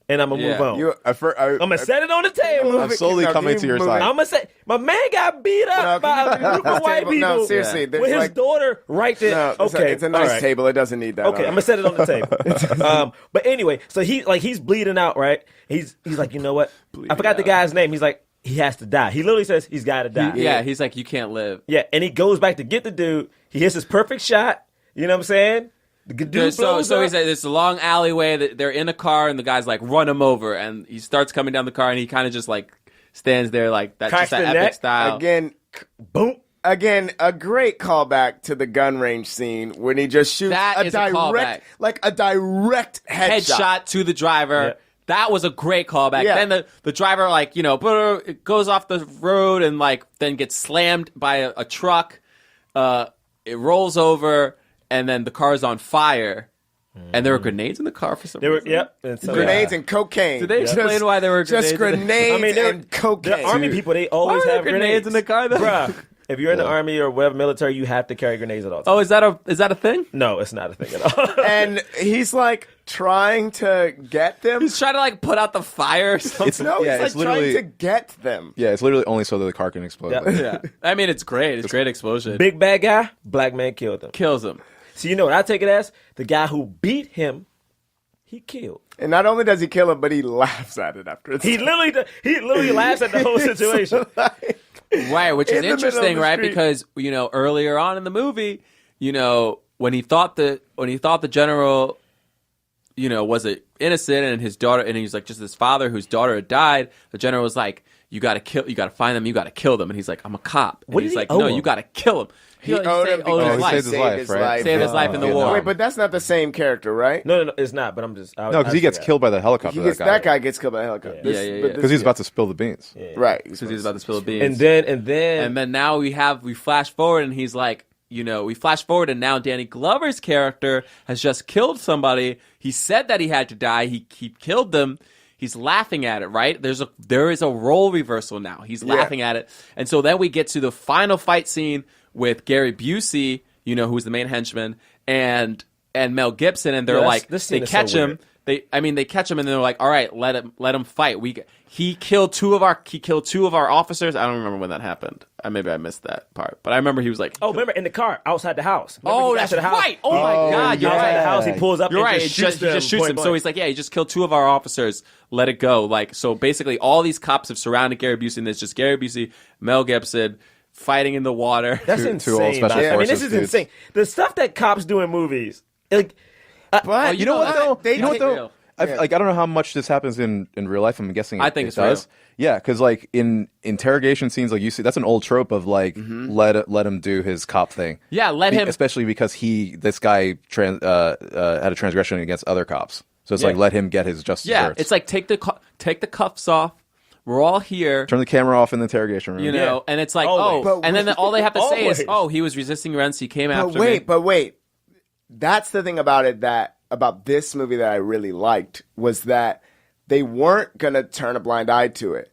and I'm gonna move on. I'm gonna set it on the table. I'm slowly coming to your side. I'm gonna say my man got beat up by a group of white people. No, seriously. with his daughter right there. No, okay, it's a nice all right. table. It doesn't need that. Okay, I'm gonna set it on the table. But anyway, so he's bleeding out, right? He's like, you know what? I forgot the guy's name. He's like, he has to die. He literally says he's got to die. Yeah, he's like, you can't live. Yeah, and he goes back to get the dude. He hits his perfect shot. You know what I'm saying? The dude blows So up. he's like, this long alleyway that they're in a car, and the guy's like, run him over, and he starts coming down the car, and he kind of just like stands there like that's Cracks just that the epic neck. style. Boom. Again, a great callback to the gun range scene when he just shoots That is a callback. a direct Headshot to the driver. Yeah. That was a great callback. Yeah. Then the driver, like, you know, it goes off the road and, like, then gets slammed by a truck. It rolls over, and then the car's on fire. And there were grenades in the car for some reason. Yep. And so, Grenades and cocaine. Did they explain why there were grenades? Just grenades I mean, and cocaine. the army people, they always Why were there have grenades in the car, though? Bruh, If you're in the army or whatever military, you have to carry grenades at all times. Oh, is that a thing? No, it's not a thing at all. And he's like trying to get them. He's trying to like put out the fire or something. It's No, yeah, he's it's like trying literally to get them. yeah, it's literally only so that the car can explode. Yeah. Like, Yeah. I mean, it's great. It's a great explosion. Big bad guy, black man killed him. Kills him. So you know what I take it as? The guy who beat him, he killed. And not only does he kill him, but he laughs at it after it's He literally laughs at the whole situation. Right, which is In the middle of interesting, the right? street. Because earlier on in the movie, when he thought the general, was innocent and his daughter, and he's like just his father whose daughter had died. The general was like, "You got to find them, you got to kill them." And he's like, "I'm a cop." And What he's did he like, owe "No, him? you got to kill him." He owed him because his he life. saved his life, right? Saved his life in the war. Wait, but that's not the same character, right? No, it's not. But I'm just no, because he gets killed by the helicopter. That guy gets killed by a helicopter. Yeah. because he's about to spill the beans. Right. Because he's about to spill the beans. And then And then now we flash forward, and he's like, we flash forward, and now Danny Glover's character has just killed somebody. He said that he had to die. He killed them. He's laughing at it, right? There is a role reversal now. He's laughing at it, and so then we get to the final fight scene with Gary Busey, who's the main henchman, and Mel Gibson, and they're like, this they scene is catch so him. They catch him, and they're like, all right, let him fight. He killed two of our officers. I don't remember when that happened. Maybe I missed that part, but I remember he was like, oh, remember in the car outside the house. Remember oh, he got that's to the house? right. Oh my God, you're Outside right. the house, he pulls up. You're and right. Just He just shoots him. point So he's like, yeah, he just killed two of our officers. Let it go. Like, so basically, all these cops have surrounded Gary Busey, and there's just Gary Busey, Mel Gibson fighting in the water. That's Two insane. all special man. I mean, this forces is dudes. insane. The stuff that cops do in movies, like, But you know what, though? They You know what, take- though? I don't know how much this happens in real life. I'm guessing I think it it's does. real. Yeah, because like in interrogation scenes, like you see, that's an old trope of like let him do his cop thing. Yeah, let him. especially because this guy had a transgression against other cops. So it's like let him get his just Yeah, desserts. it's like take the cuffs off. We're all here. Turn the camera off in the interrogation room. And it's like, Always. oh, and then all they have to say is, Always. oh, he was resisting arrest. He came after me. But wait. That's the thing about it about this movie that I really liked was that they weren't going to turn a blind eye to it.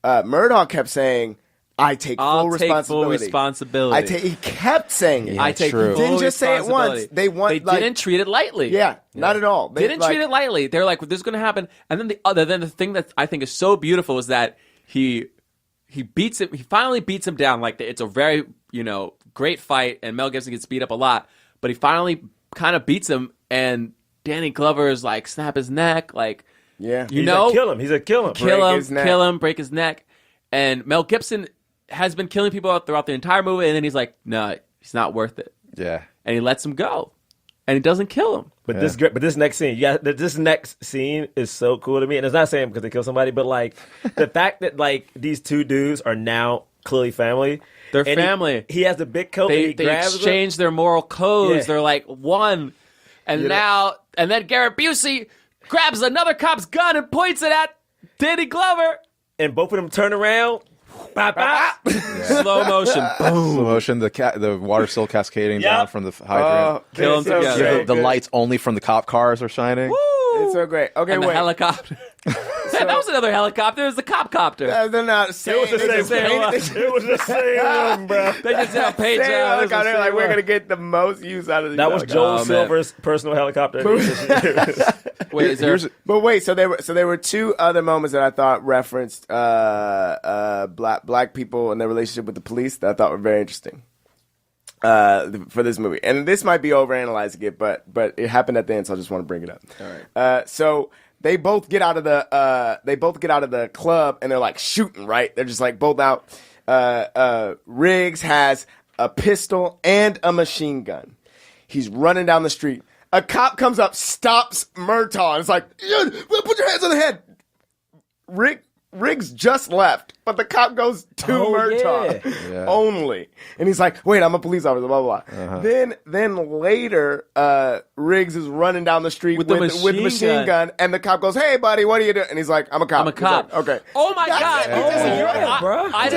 Murdoch kept saying, I take I'll full take full responsibility. responsibility. He kept saying it. I take true. full Didn't just say it once. responsibility. They didn't treat it lightly. Yeah, not at all. They Didn't treat it lightly. They're like, this is going to happen. And then the thing that I think is so beautiful is that he beats him. He finally beats him down. Like it's a very great fight, and Mel Gibson gets beat up a lot, but he finally kind of beats him, and Danny Glover is like snap his neck, like Yeah. he's like, kill him. He's like, kill him. kill him, break his neck. And Mel Gibson has been killing people throughout the entire movie, and then he's like, no, he's not worth it, Yeah. and he lets him go, and he doesn't kill him. But this next scene, this next scene is so cool to me, and it's not saying because they kill somebody, but like the fact that like these two dudes are now clearly family. They're and family. He has the big coat. and They he grabs exchange their moral codes. Yeah. They're like one, and then Garrett Busey grabs another cop's gun and points it at Danny Glover. and both of them turn around. Bop, bop. Slow motion. Boom. Slow motion, the water still cascading down from the hydrant. Kill 'em It's so together. great. The lights only from the cop cars are shining. It's so great. Okay, And the wait. helicopter. That was another helicopter. It was the cop copter. They're not saying It was the same one, bro. They just did a page job. It was the Like same we're one. gonna get the most use out of these That was helicopters. Joel man. Silver's personal helicopter. Wait, is there? But wait, so there were two other moments that I thought referenced black people and their relationship with the police that I thought were very interesting for this movie. And this might be overanalyzing it, but it happened at the end, so I just want to bring it up. All right. So they both get out of the club and they're like shooting, right? They're just like both out. Riggs has a pistol and a machine gun. He's running down the street. A cop comes up, stops Murtaugh. It's like, "Yeah, put your hands on the head. Riggs just left, but the cop goes to Murtaugh Yeah. only. And he's like, wait, I'm a police officer, blah, blah, blah. Then later, Riggs is running down the street with the machine gun, and the cop goes, hey, buddy, what are you doing? And he's like, I'm a cop. I'm a cop. He's like, okay. Oh my God! bro. I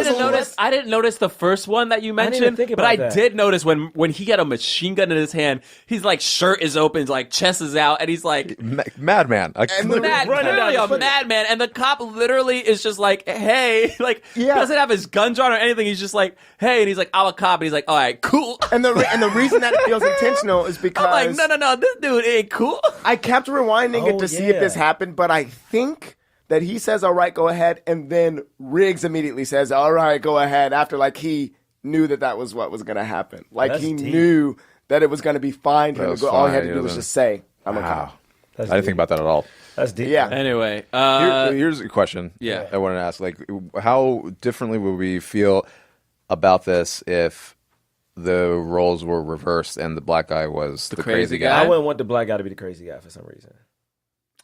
didn't notice the first one that you mentioned, think but about I that. did notice when he got a machine gun in his hand, his like shirt is open, his like chest is out, and he's like Madman. And the- clearly a madman, and the cop literally is just like, hey. Yeah. doesn't have his gun drawn or anything. He's just like, hey, and he's like, I'm a cop, and he's like, all right, cool. And the reason that it feels intentional is because I'm like, no, this dude ain't cool. I kept rewinding it to see if this happened, but I think that he says, all right, go ahead, and then Riggs immediately says, all right, go ahead, after like he knew that was what was going to happen. Like That's he deep. knew that it was going to be fine for him to go. All he had to fine, do was yeah. just say, I'm a Wow. cop. I didn't think about that at all. That's deep. Yeah. Anyway, Here's a question. Yeah. I wanted to ask, like, how differently would we feel about this if the roles were reversed and the black guy was the crazy guy? guy? I wouldn't want the black guy to be the crazy guy for some reason.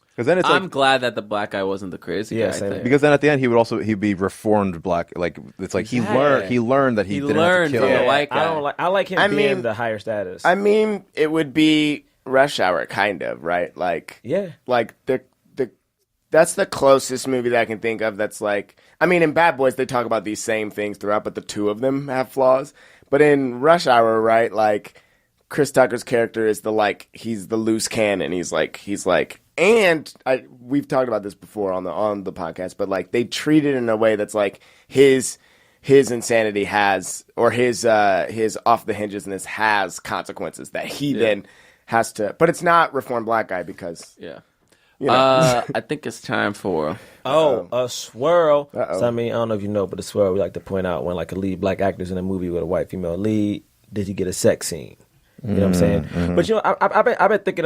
Because then it's I'm like, glad that the black guy wasn't the crazy guy. I same think. here. because then at the end he'd be reformed black. Like it's like he learned that he didn't learned have to kill. from the white guy. I like him being the higher status. I mean, it would be Rush Hour, kind of, right? Like, yeah. like that's the closest movie that I can think of that's like, I mean, in Bad Boys, they talk about these same things throughout, but the two of them have flaws. But in Rush Hour, right, like, Chris Tucker's character is he's the loose cannon. He's like, and we've talked about this before on the podcast, but like, they treat it in a way that's like his insanity has, or his off the hinges has consequences that he then has to, but it's not reformed black guy because I think it's time for a swirl. Uh-oh. So I mean, I don't know if you know, but a swirl we like to point out when like a lead black actor's in a movie with a white female lead, did he get a sex scene? You know what I'm saying? Mm-hmm. But you know, I've been thinking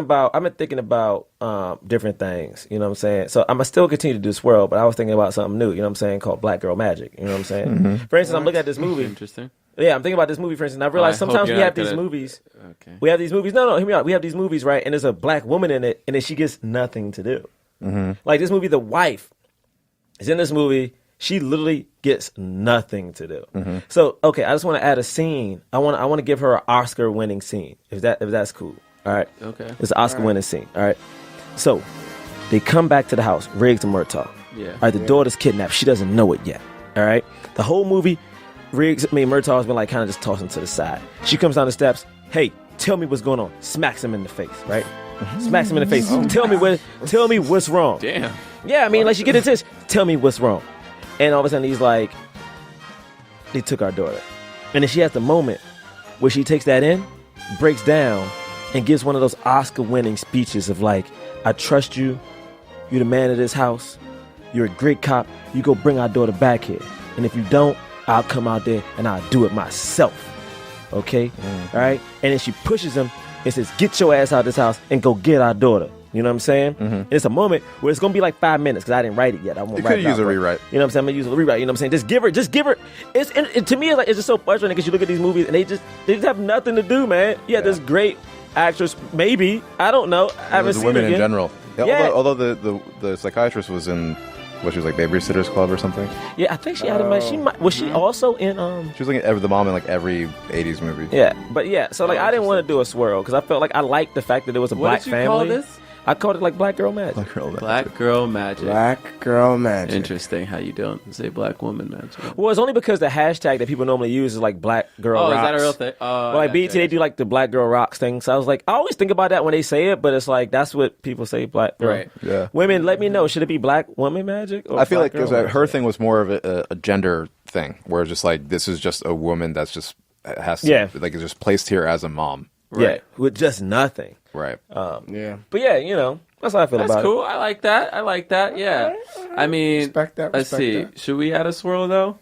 about different things. You know what I'm saying? So I'm still continue to do swirl, but I was thinking about something new. You know what I'm saying? Called Black Girl Magic. You know what I'm saying? Mm-hmm. For instance, I'm looking at this movie. interesting. Yeah, I'm thinking about this movie, for instance. And I realized I hope sometimes you're we not have these gonna- movies. Okay. We have these movies. No, hear me out. We have these movies, right? And there's a black woman in it, and then she gets nothing to do. Mm-hmm. Like this movie, the wife is in this movie. She literally gets nothing to do. Mm-hmm. So, okay, I just want to add a scene. I want to give her an Oscar-winning scene, if that's cool. All right. Okay. It's an Oscar-winning scene. All right. So, they come back to the house, Riggs and Murtaugh. Yeah. All right. The daughter's kidnapped. She doesn't know it yet. All right. The whole movie, Murtaugh's been like kind of just tossing to the side. She comes down the steps. Hey, tell me what's going on. Smacks him in the face. Right. Smacks him in the face. Tell me what's wrong. Damn. Yeah, I mean, like, she get into this. Tell me what's wrong. And all of a sudden, he's like, they took our daughter. And then she has the moment where she takes that in, breaks down, and gives one of those Oscar-winning speeches of like, I trust you. You're the man of this house. You're a great cop. You go bring our daughter back here. And if you don't, I'll come out there and I'll do it myself. Okay? All right? And then she pushes him and says, get your ass out of this house and go get our daughter. You know what I'm saying? And it's a moment where it's going to be like 5 minutes because I didn't write it yet. I won't You write could it out, use a but- rewrite. You know what I'm saying? I'm going to use a rewrite. You know what I'm saying? Just give her. To me, it's just so frustrating because you look at these movies and they just have nothing to do, man. Yeah, this great actress, maybe. I don't know. I haven't The seen women it in yet. general. Yeah, Yeah. Although the psychiatrist was in, what, she was like Babysitter's Club or something. Yeah, I think she had a. She was she also in She was like the mom in like every 80s movie. Yeah, but yeah. So like I didn't want to do a swirl because I felt like I liked the fact that it was a What black did you family. call this? I called it like Black Girl Magic. Black girl magic. Black Girl Magic. Interesting how you don't say black woman magic. Well, it's only because the hashtag that people normally use is like Black Girl Oh, Rocks. is that a real thing? Oh, Well, like gotcha. BET, they do like the Black Girl Rocks thing. So I was like, I always think about that when they say it, but it's like that's what people say. Black girl. Right. Yeah. Women, let me know. Should it be Black Woman Magic? Or I feel Black like Girl because her Magic? thing was more of a gender thing, where it's just like this is just a woman that's just has to, Yeah. like is just placed here as a mom. Yeah, with just nothing. Right. Yeah. But yeah, you know, that's how I feel That's about cool. I like that. Yeah. I mean, Respect that, let's respect see. that. Should we add a swirl though?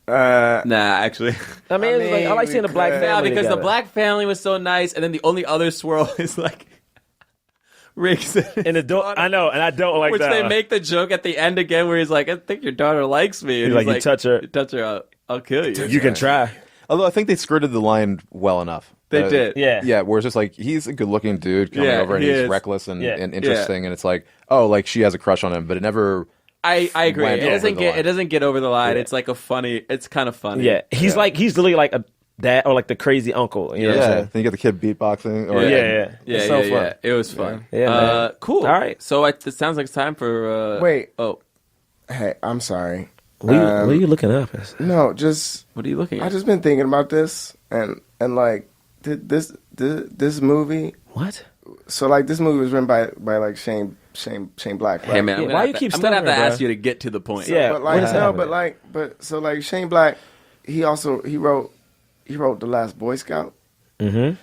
Nah, actually. it. I mean, it's like, I like we seeing the Black could. family Yeah, because together. the black family was so nice, and then the only other swirl is like Riggs and the I know, and I don't like which that. they make the joke at the end again, where he's like, "I think your daughter likes me." And He's like, "You touch her." touch her, I'll kill you." You can try. Although I think they skirted the line well enough. They did. Yeah. Yeah, where it's just like he's a good-looking dude coming Yeah, over and he he's is. reckless and, Yeah. and interesting, and it's like, oh, like she has a crush on him, but it never. I agree. went It doesn't over the get line. it doesn't get over the line. Yeah. It's like it's kind of funny. Yeah, he's literally like a dad or like the crazy uncle. You know what I'm Yeah, saying? then you get the kid beatboxing. Or, Yeah, yeah. Yeah, It's so fun. It was fun. Yeah, man. Cool. All right. So it sounds like it's time for. Wait. Oh, Hey, I'm sorry. What are you looking up? No, just what are you looking I at? just been thinking about this and like this movie. What? So like this movie was written by like Shane Shane Black. Right? Hey man, Yeah, why you keep I'm gonna have to stuttering, ask bro? you to get to the point. Yeah. But what like is no, happening? but like Shane Black, he wrote The Last Boy Scout. Mm-hmm.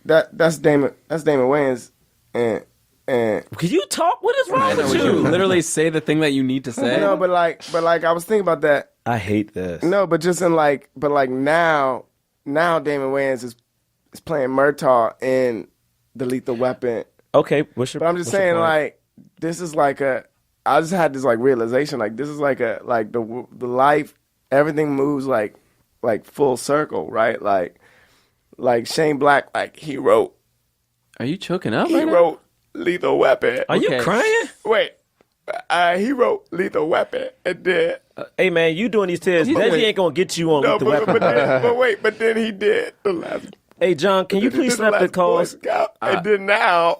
That's Damon Wayans, and Can you talk? What is wrong I know, with would you you? literally say the thing that you need to say? no, but like I was thinking about that. I hate this. No, but just in like now Damon Wayans is playing Murtaugh in The Lethal Weapon. Okay, what's your? But I'm just what's your saying, point? like, this is like I just had this like realization, like this is like the life, everything moves like full circle, right? Like Shane Black, like he wrote Are you choking up right now? wrote Lethal Weapon. Are you okay. crying? Wait, he wrote Lethal Weapon and then Hey man, you doing these tests? Desi ain't gonna get you on no, Lethal Weapon. but then he did the last. Hey John, can you please snap the calls? And then now.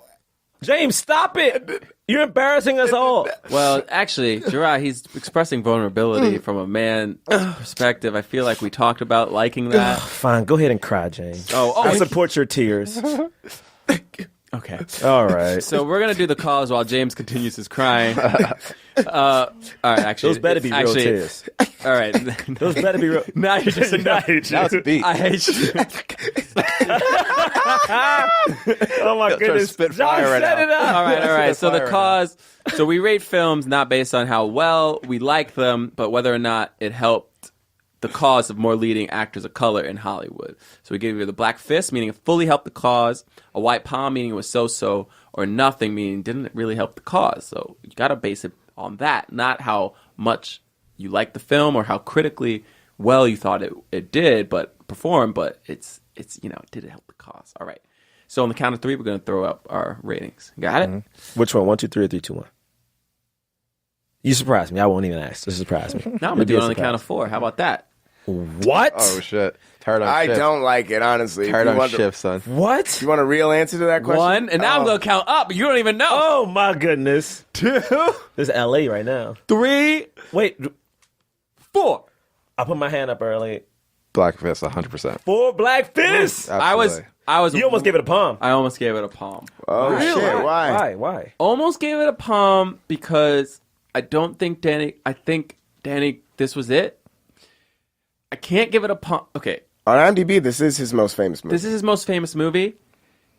James, stop it! You're embarrassing us all. Well, actually, Jerah, he's expressing vulnerability from a man's perspective. I feel like we talked about liking that. Fine, go ahead and cry, James. Oh, I support your tears. okay. All right. So we're gonna do the calls while James continues his crying. All right, actually, Those better be real tears. All right, Those better be real. now you're just Now it's beat. I hate you. Oh my goodness. spit John, fire right set now. it up. All right. So the fire right cause. So we rate films not based on how well we like them, but whether or not it helped the cause of more leading actors of color in Hollywood. So we give you the black fist, meaning it fully helped the cause, a white palm, meaning it was so-so, or nothing, meaning it didn't really help the cause. So you got to base it on that, not how much you like the film or how critically well you thought it did, but performed, but it's did it help the cause? All right. So on the count of three, we're going to throw up our ratings. Got it? Which one? 1, 2, 3, or 3, 2, 1? You surprised me. I won't even ask. This surprised me. Now I'm going to do it on the count of four. How about that? What? Oh shit! Paradigm I shift. don't like it, honestly. Paradigm shift, son. What? You want a real answer to that question? One, and now I'm going to count up. You don't even know. Oh my goodness. 2, This is LA right now. 3, Wait, 4. I put my hand up early. Black fist, 100%. 4 black fists. I was. You almost gave it a palm. I almost gave it a palm. Oh, shit. Why? Why? Almost gave it a palm because I don't think Danny. I think Danny. This was it. I can't give it a palm. Okay, On IMDb, this is his most famous movie. this is his most famous movie,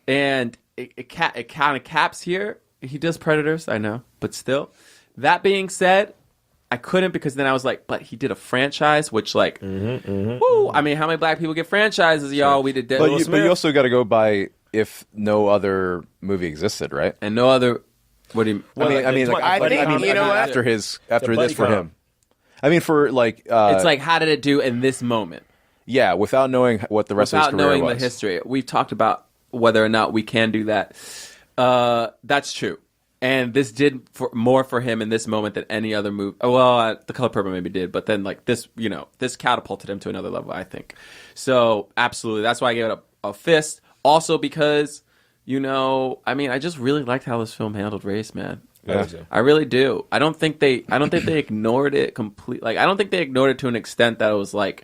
and it kind of caps here. He does Predators, I know, but still. That being said, I couldn't because then I was like, but he did a franchise, which like, woo! I mean, how many black people get franchises, y'all? We did, But you also got to go by if no other movie existed, right? and no other. What do you? Well, I mean, like, I think, you know what? after this buddy for cop. him. I mean, for like, It's like, how did it do in this moment? yeah, without knowing what the rest Without of his career knowing was. the history. We've talked about whether or not we can do that. That's true. And this did more for him in this moment than any other movie. Well, The Color Purple maybe did, but then like this, this catapulted him to another level, I think. So absolutely, that's why I gave it a fist. Also because, I mean, I just really liked how this film handled race, man. Yeah. I really do. I don't think they ignored it completely. Like, I don't think they ignored it to an extent that it was like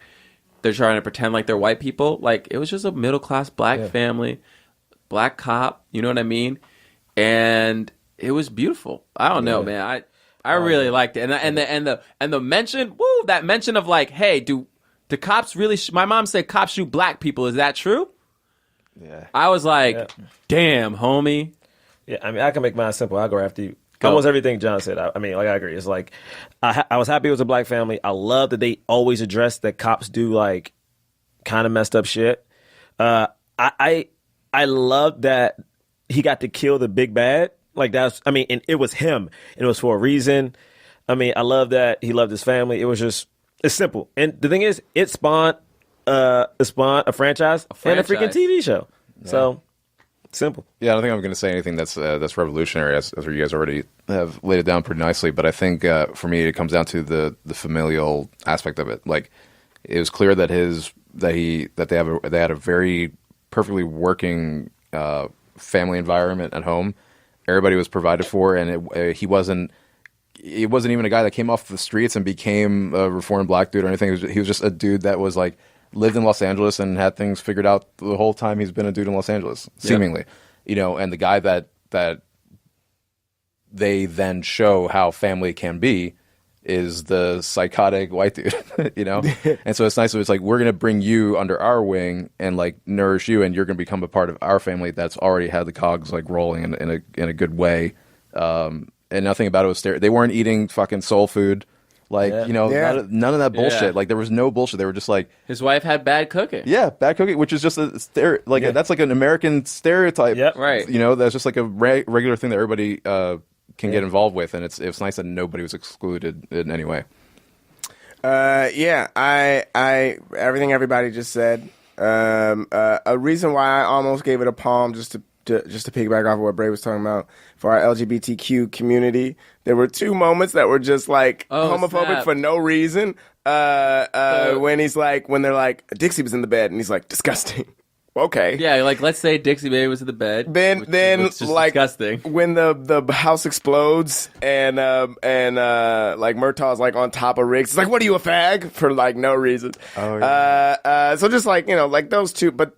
they're trying to pretend like they're white people. Like, it was just a middle class black family, black cop. You know what I mean? And it was beautiful. I don't know, man. I really liked it. And the mention, that mention of like, hey, do cops really? My mom said cops shoot black people. Is that true? Yeah. I was like, damn, homie. Yeah, I mean, I can make mine simple. I'll go after you. Almost everything John said. I mean, like, I agree. It's like, I was happy it was a black family. I love that they always address that cops do, like, kind of messed up shit. I love that he got to kill the big bad. Like, and it was him. And it was for a reason. I mean, I love that he loved his family. It was just, it's simple. And the thing is, it spawned a franchise and a freaking TV show. Yeah. So, simple. Yeah, I don't think I'm going to say anything that's revolutionary, as you guys already have laid it down pretty nicely. But I think for me, it comes down to the familial aspect of it. Like, it was clear that they had a very perfectly working family environment at home. Everybody was provided for, and he wasn't even a guy that came off the streets and became a reformed black dude or anything. He was just a dude that was like lived in Los Angeles and had things figured out the whole time he's been a dude in Los Angeles, seemingly. And the guy that they then show how family can be is the psychotic white dude, you know? And so it's nice. It's like, we're going to bring you under our wing and like nourish you, and you're going to become a part of our family that's already had the cogs like rolling in a good way. And nothing about it was they weren't eating fucking soul food. Like, you know, none of that bullshit. Yeah. Like, there was no bullshit. They were just like... His wife had bad cooking. Yeah, bad cooking, which is just that's like an American stereotype. Yep. Right. You know, that's just like a regular thing that everybody can get involved with, and it's nice that nobody was excluded in any way. I everything everybody just said. A reason why I almost gave it a palm, just to piggyback off of what Bray was talking about, for our LGBTQ community, there were two moments that were just like homophobic snap. for no reason. When they're like, Dixie was in the bed, and he's like, disgusting. Okay. Yeah, like let's say Dixie Baby was in the bed. Then was just like disgusting. when the house explodes and like Murtaugh's like on top of Riggs. It's like, what are you, a fag? For like no reason. Oh, yeah. So just like, you know, like those two, but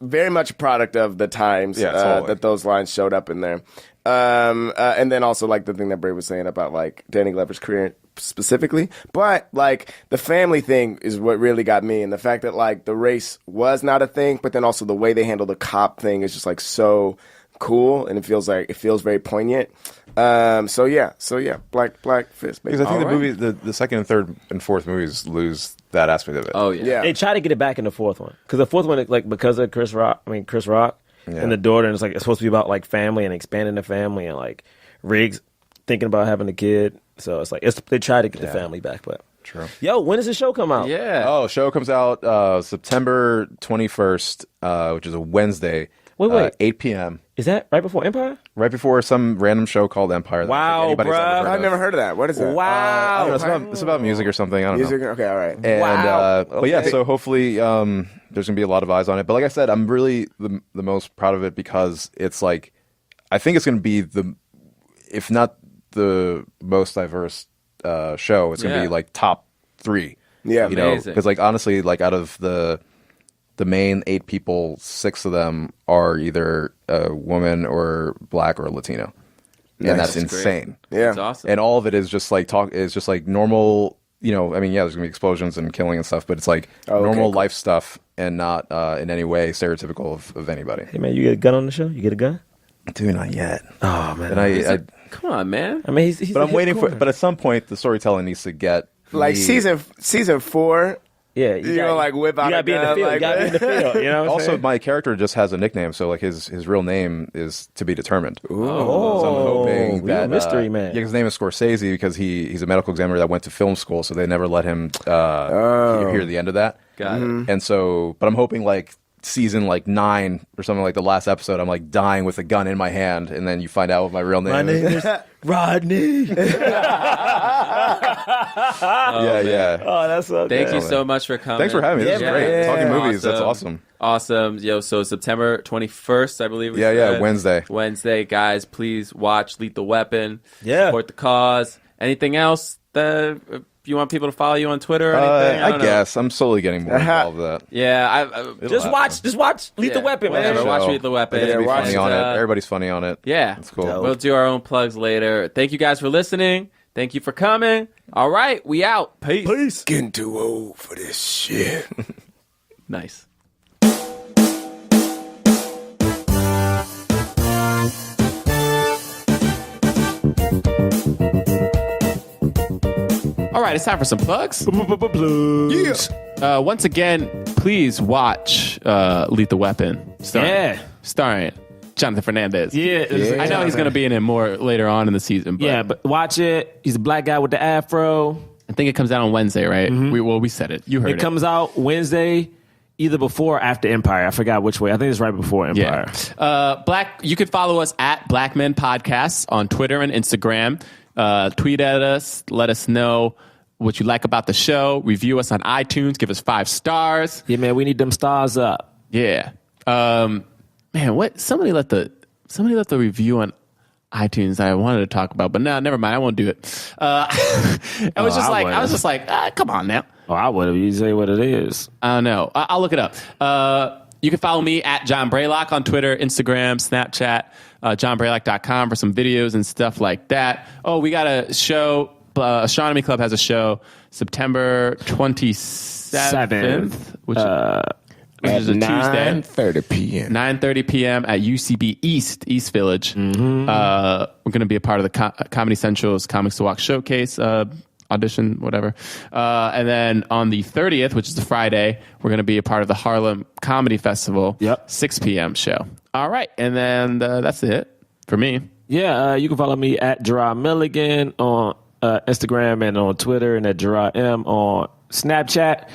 very much a product of the times totally. that those lines showed up in there. And then also like the thing that Bray was saying about like Danny Glover's career specifically, but like the family thing is what really got me, and the fact that like the race was not a thing, but then also the way they handle the cop thing is just like so cool, and it feels very poignant. So yeah, Black Fist. Because I think the movie, the second and third and fourth movies lose that aspect of it. Oh yeah. They try to get it back in the fourth one, because the fourth one, like, because of Chris Rock and the daughter, and it's like it's supposed to be about like family and expanding the family, and like Riggs thinking about having a kid. So it's like they try to get the family back, but True. Yo, when does the show come out? Yeah. Oh, show comes out September 21st, which is a Wednesday. Wait. 8 p.m. Is that right before Empire? Right before some random show called Empire. that I don't think anybody's bruh. ever heard I've of. never heard of that. What is that? Wow. I don't know, it's about music or something. I don't Music. know. Okay, all right. And, Wow. But yeah, Okay. so hopefully there's going to be a lot of eyes on it. But like I said, I'm really the most proud of it because it's like, I think it's going to be if not the most diverse show, it's going to be like top 3. Yeah, you know, amazing. because like honestly, like out of the main 8 people, 6 of them are either a woman or black or Latino, and that's That's great. insane. Yeah. That's awesome. And all of it is just like is just like normal. You know, I mean, yeah, there's gonna be explosions and killing and stuff, but it's like normal cool. life stuff and not in any way stereotypical of anybody. Hey man, you get a gun on the show? You get a gun? Dude, not yet. Oh man. And I Come on, man. I mean, he's but I'm waiting for. But at some point, the storytelling needs to get Like me- season 4. Yeah, You know, like whip out You gotta a be in the gun, field. like- You gotta be in the field. You know. What I'm Also, saying? my character just has a nickname, so like his real name is to be determined. Oh, So I'm hoping you're a that mystery man. Yeah, his name is Scorsese because he's a medical examiner that went to film school, so they never let him hear the end of that. Got it. And so, but I'm hoping like season like 9 or something, like the last episode, I'm like dying with a gun in my hand, and then you find out what my real name My name is. is Rodney. Yeah. Oh, that's so Thank good. you so much for coming. Thanks for having me. This is Yeah, great. man. Talking movies, that's Awesome. awesome. Awesome. Yo, so September 21st, I believe. we Yeah, said. Wednesday. Wednesday, guys, please watch Lethal Weapon. Yeah. Support the cause. Anything else that if you want people to follow you on Twitter or anything? I don't know. guess I'm slowly getting more involved with that. Yeah, Just watch Lethal Weapon, man. whatever. Watch Show. Lethal Weapon. They get to be watch funny it. on it. Everybody's funny on it. Yeah. It's cool. Dope. We'll do our own plugs later. Thank you guys for listening. Thank you for coming. All right, we out. Peace. Getting too old for this shit. Nice. All right, it's time for some plugs. Once again, please watch Lethal Weapon. Starring Johnathan Fernandez. Yeah. I know he's going to be in it more later on in the season. But Yeah, but watch it. He's a black guy with the afro. I think it comes out on Wednesday, right? We said it. You heard it. It comes out Wednesday, either before or after Empire. I forgot which way. I think it's right before Empire. Yeah. You could follow us at Black Men Podcasts on Twitter and Instagram. Tweet at us. Let us know what you like about the show. Review us on iTunes. Give us 5 stars. Yeah, man, we need them stars up. Yeah. Man, what? Somebody left the review on iTunes that I wanted to talk about, but no, never mind. I won't do it. I was just like, come on now. Oh, I would have. You say what it is. I don't know. I'll look it up. You can follow me at John Braylock on Twitter, Instagram, Snapchat, johnbraylock.com for some videos and stuff like that. Oh, we got a show. Astronomy Club has a show September 27th, which is a Tuesday. 9:30 p.m. 9:30 p.m. at UCB East Village. Mm-hmm. We're going to be a part of the Comedy Central's Comics to Walk showcase. Audition, whatever. And then on the 30th, which is the Friday, we're going to be a part of the Harlem Comedy Festival. Yep. 6 p.m. show. All right. And then that's it for me. Yeah, you can follow me at Jerah Milligan on Instagram and on Twitter, and at Jerah M on Snapchat.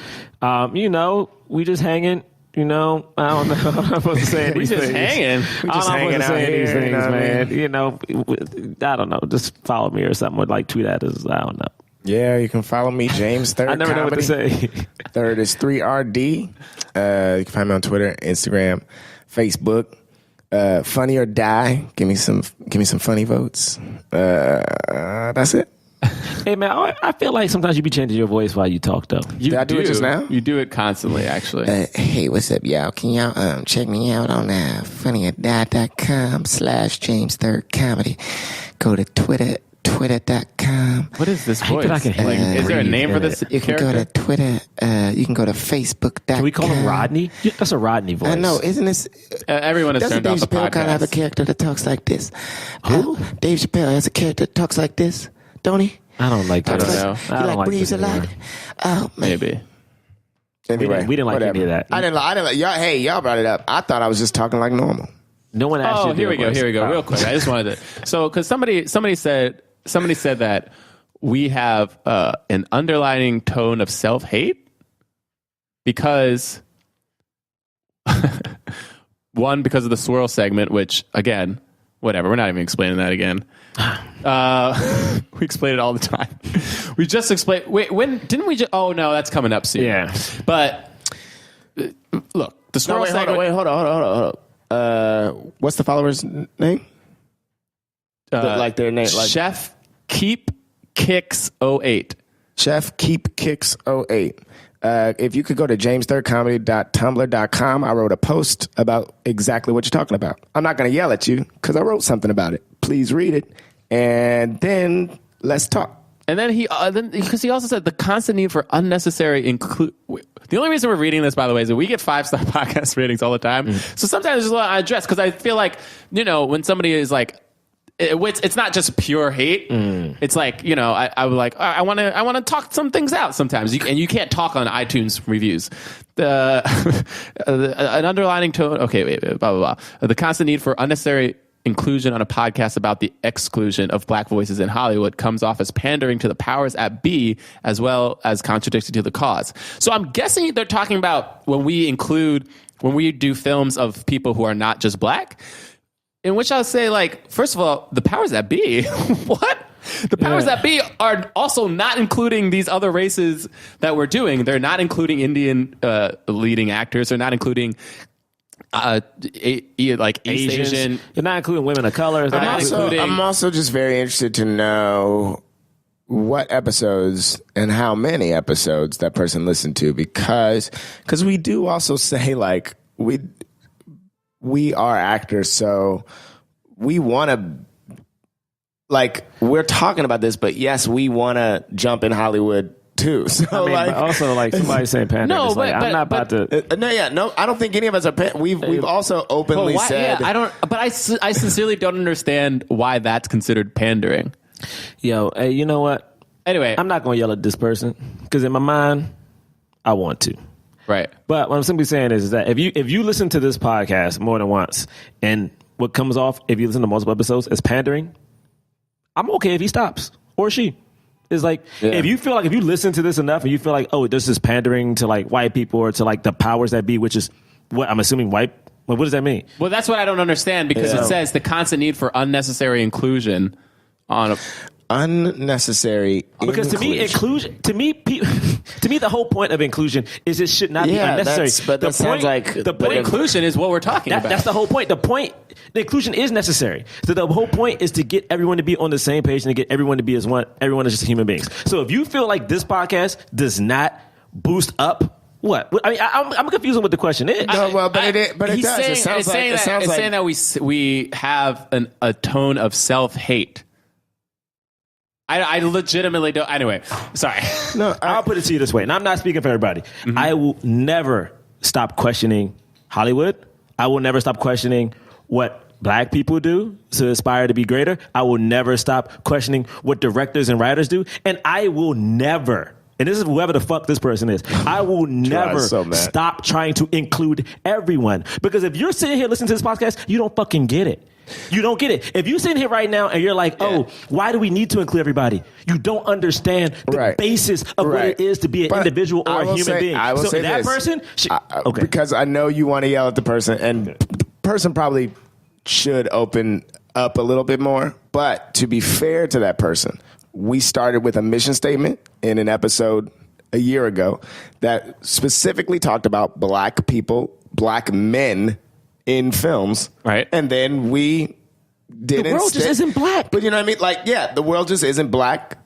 We just hanging. I don't know. I'm supposed to say these things. Hanging. We just hanging out here, these things, man. I don't know. Just follow me or something. Or like tweet at us. I don't know. Yeah, you can follow me, James Third. I never know what to say. Third is 3RD. You can find me on Twitter, Instagram, Facebook. Funny or die. Give me some funny votes. That's it. Hey man, I feel like sometimes you be changing your voice while you talk though. Did I do it just now? You do it constantly, actually. Hey, what's up, y'all? Can y'all check me out on funnyordie.com/James3rdcomedy. Go to twitter.com. What is this voice? I can is there a name for this You can character? go to Twitter. You can go to Facebook.com. Can we call him Rodney? Yeah, that's a Rodney voice. I know, isn't this? Everyone has Doesn't turned Dave off the Chappelle kind of have a podcast. character that talks like this? Who? Dave Chappelle has a character that talks like this, don't he? I don't like that. I don't know. He I don't like like breathes this a lot. anymore. Oh man. Maybe. Anyway, We didn't like whatever. any of that. I didn't like y'all. Hey, y'all brought it up. I thought I was just talking like normal. No one asked you Oh, to do here we a go. voice. Here we go. Oh. Real quick. I just wanted to. So, because somebody said that we have an underlining tone of self-hate because one, because of the swirl segment, which again, whatever. We're not even explaining that again. We explain it all the time. We just explained. Wait, when didn't we? Oh no, that's coming up soon. Yeah. But look, the swirl segment. Hold on. What's the follower's name? Like their name, like Chef Keep Kicks 08. Chef Keep Kicks 08. If you could go to james3rdcomedy.tumblr.com, I wrote a post about exactly what you're talking about. I'm not going to yell at you because I wrote something about it. Please read it, and then let's talk. And then because he also said the constant need for unnecessary include. The only reason we're reading this, by the way, is that we get 5-star podcast ratings all the time. So sometimes there's a lot I address because I feel like when somebody is like. It's not just pure hate. It's like I would like I want to talk some things out sometimes, and you can't talk on iTunes reviews. An underlining tone. Okay, wait, blah blah blah. The constant need for unnecessary inclusion on a podcast about the exclusion of black voices in Hollywood comes off as pandering to the powers at be, as well as contradicting to the cause. So I'm guessing they're talking about when we do films of people who are not just black. In which I'll say, first of all, the powers that be, what? The powers that be are also not including these other races that we're doing. They're not including Indian leading actors. They're not including East Asian. They're not including women of color. I'm also just very interested to know what episodes and how many episodes that person listened to, because we do also say we are actors, so we want to, we're talking about this, but yes, we want to jump in Hollywood too. So also somebody saying pandering. No, I'm not about to. I don't think any of us are. We've also openly said. Yeah, I don't. But I sincerely don't understand why that's considered pandering. Yo, hey, you know what? Anyway, I'm not going to yell at this person because in my mind, I want to. Right. But what I'm simply saying is that if you listen to this podcast more than once, and what comes off if you listen to multiple episodes is pandering, I'm okay if he stops or she. It's if you feel like if you listen to this enough and you feel like, oh, this is pandering to white people or to the powers that be, which is what I'm assuming white. Well, what does that mean? Well, that's what I don't understand because it says the constant need for unnecessary inclusion on a. Unnecessary because to me the whole point of inclusion is it should not be unnecessary. But inclusion is what we're talking about. That's the whole point. The inclusion is necessary. So the whole point is to get everyone to be on the same page and to get everyone to be as one. Everyone is just human beings. So if you feel like this podcast does not boost up What? I mean, I'm confused on what the question is. No, well, but it does. It sounds like saying that we have a tone of self-hate. I legitimately don't. Anyway, sorry. No, I'll put it to you this way, and I'm not speaking for everybody. Mm-hmm. I will never stop questioning Hollywood. I will never stop questioning what black people do to aspire to be greater. I will never stop questioning what directors and writers do. And I will never, and this is whoever the fuck this person is, I will never stop trying to include everyone. Because if you're sitting here listening to this podcast, you don't fucking get it. You don't get it. If you're sitting here right now and you're like, oh, why do we need to include everybody? You don't understand the basis of what it is to be an individual or a human being. I will say that this. person, because I know you want to yell at the person, and the person probably should open up a little bit more. But to be fair to that person, we started with a mission statement in an episode a year ago that specifically talked about black people, black men in films, right? And then we didn't. The world just isn't black. But you know what I mean? Like, yeah, the world just isn't black.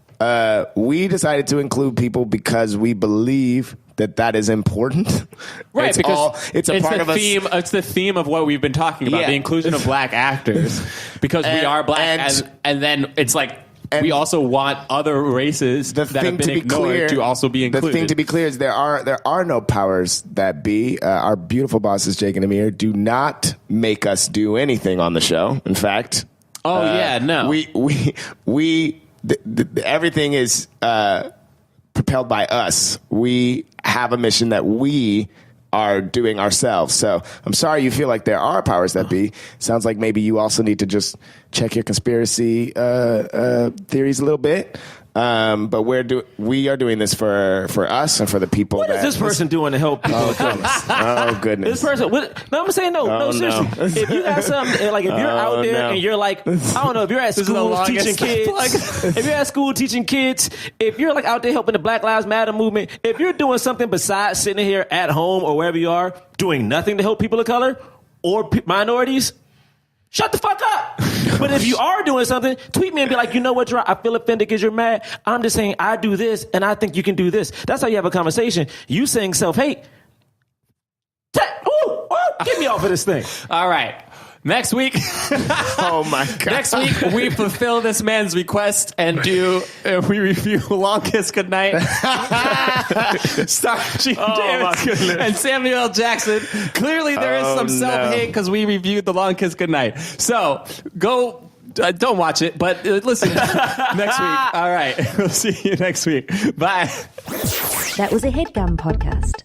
We decided to include people because we believe that is important. Right, because it's a part of theme. It's the theme of what we've been talking about: the inclusion of black actors, because we are black, and then it's like. And we also want other races that have been ignored to also be included. The thing to be clear is there are no powers that be. Our beautiful bosses, Jake and Amir, do not make us do anything on the show. In fact, everything is propelled by us. We have a mission that we are doing ourselves. So I'm sorry you feel like there are powers that be. Sounds like maybe you also need to just check your conspiracy theories a little bit. But we are doing this for us and for the people. What is this person doing to help people? Oh goodness! This person. I'm saying no, seriously. No. If you have something like if you're out there and you're like, I don't know, if you're at school teaching kids, if you're at school teaching kids, if you're like out there helping the Black Lives Matter movement, if you're doing something besides sitting here at home or wherever you are doing nothing to help people of color or minorities, shut the fuck up. But if you are doing something, tweet me and be like, you know what, Jerah, I feel offended because you're mad. I'm just saying I do this and I think you can do this. That's how you have a conversation. You saying self-hate. Get me off of this thing. All right. Next week. Oh my God. Next week, we fulfill this man's request and we review Long Kiss Goodnight. Starring Gene Davis and Samuel L. Jackson. Clearly, there is some self-hate because we reviewed the Long Kiss Goodnight. So go. Don't watch it, but listen next week. All right. We'll see you next week. Bye. That was a HeadGum podcast.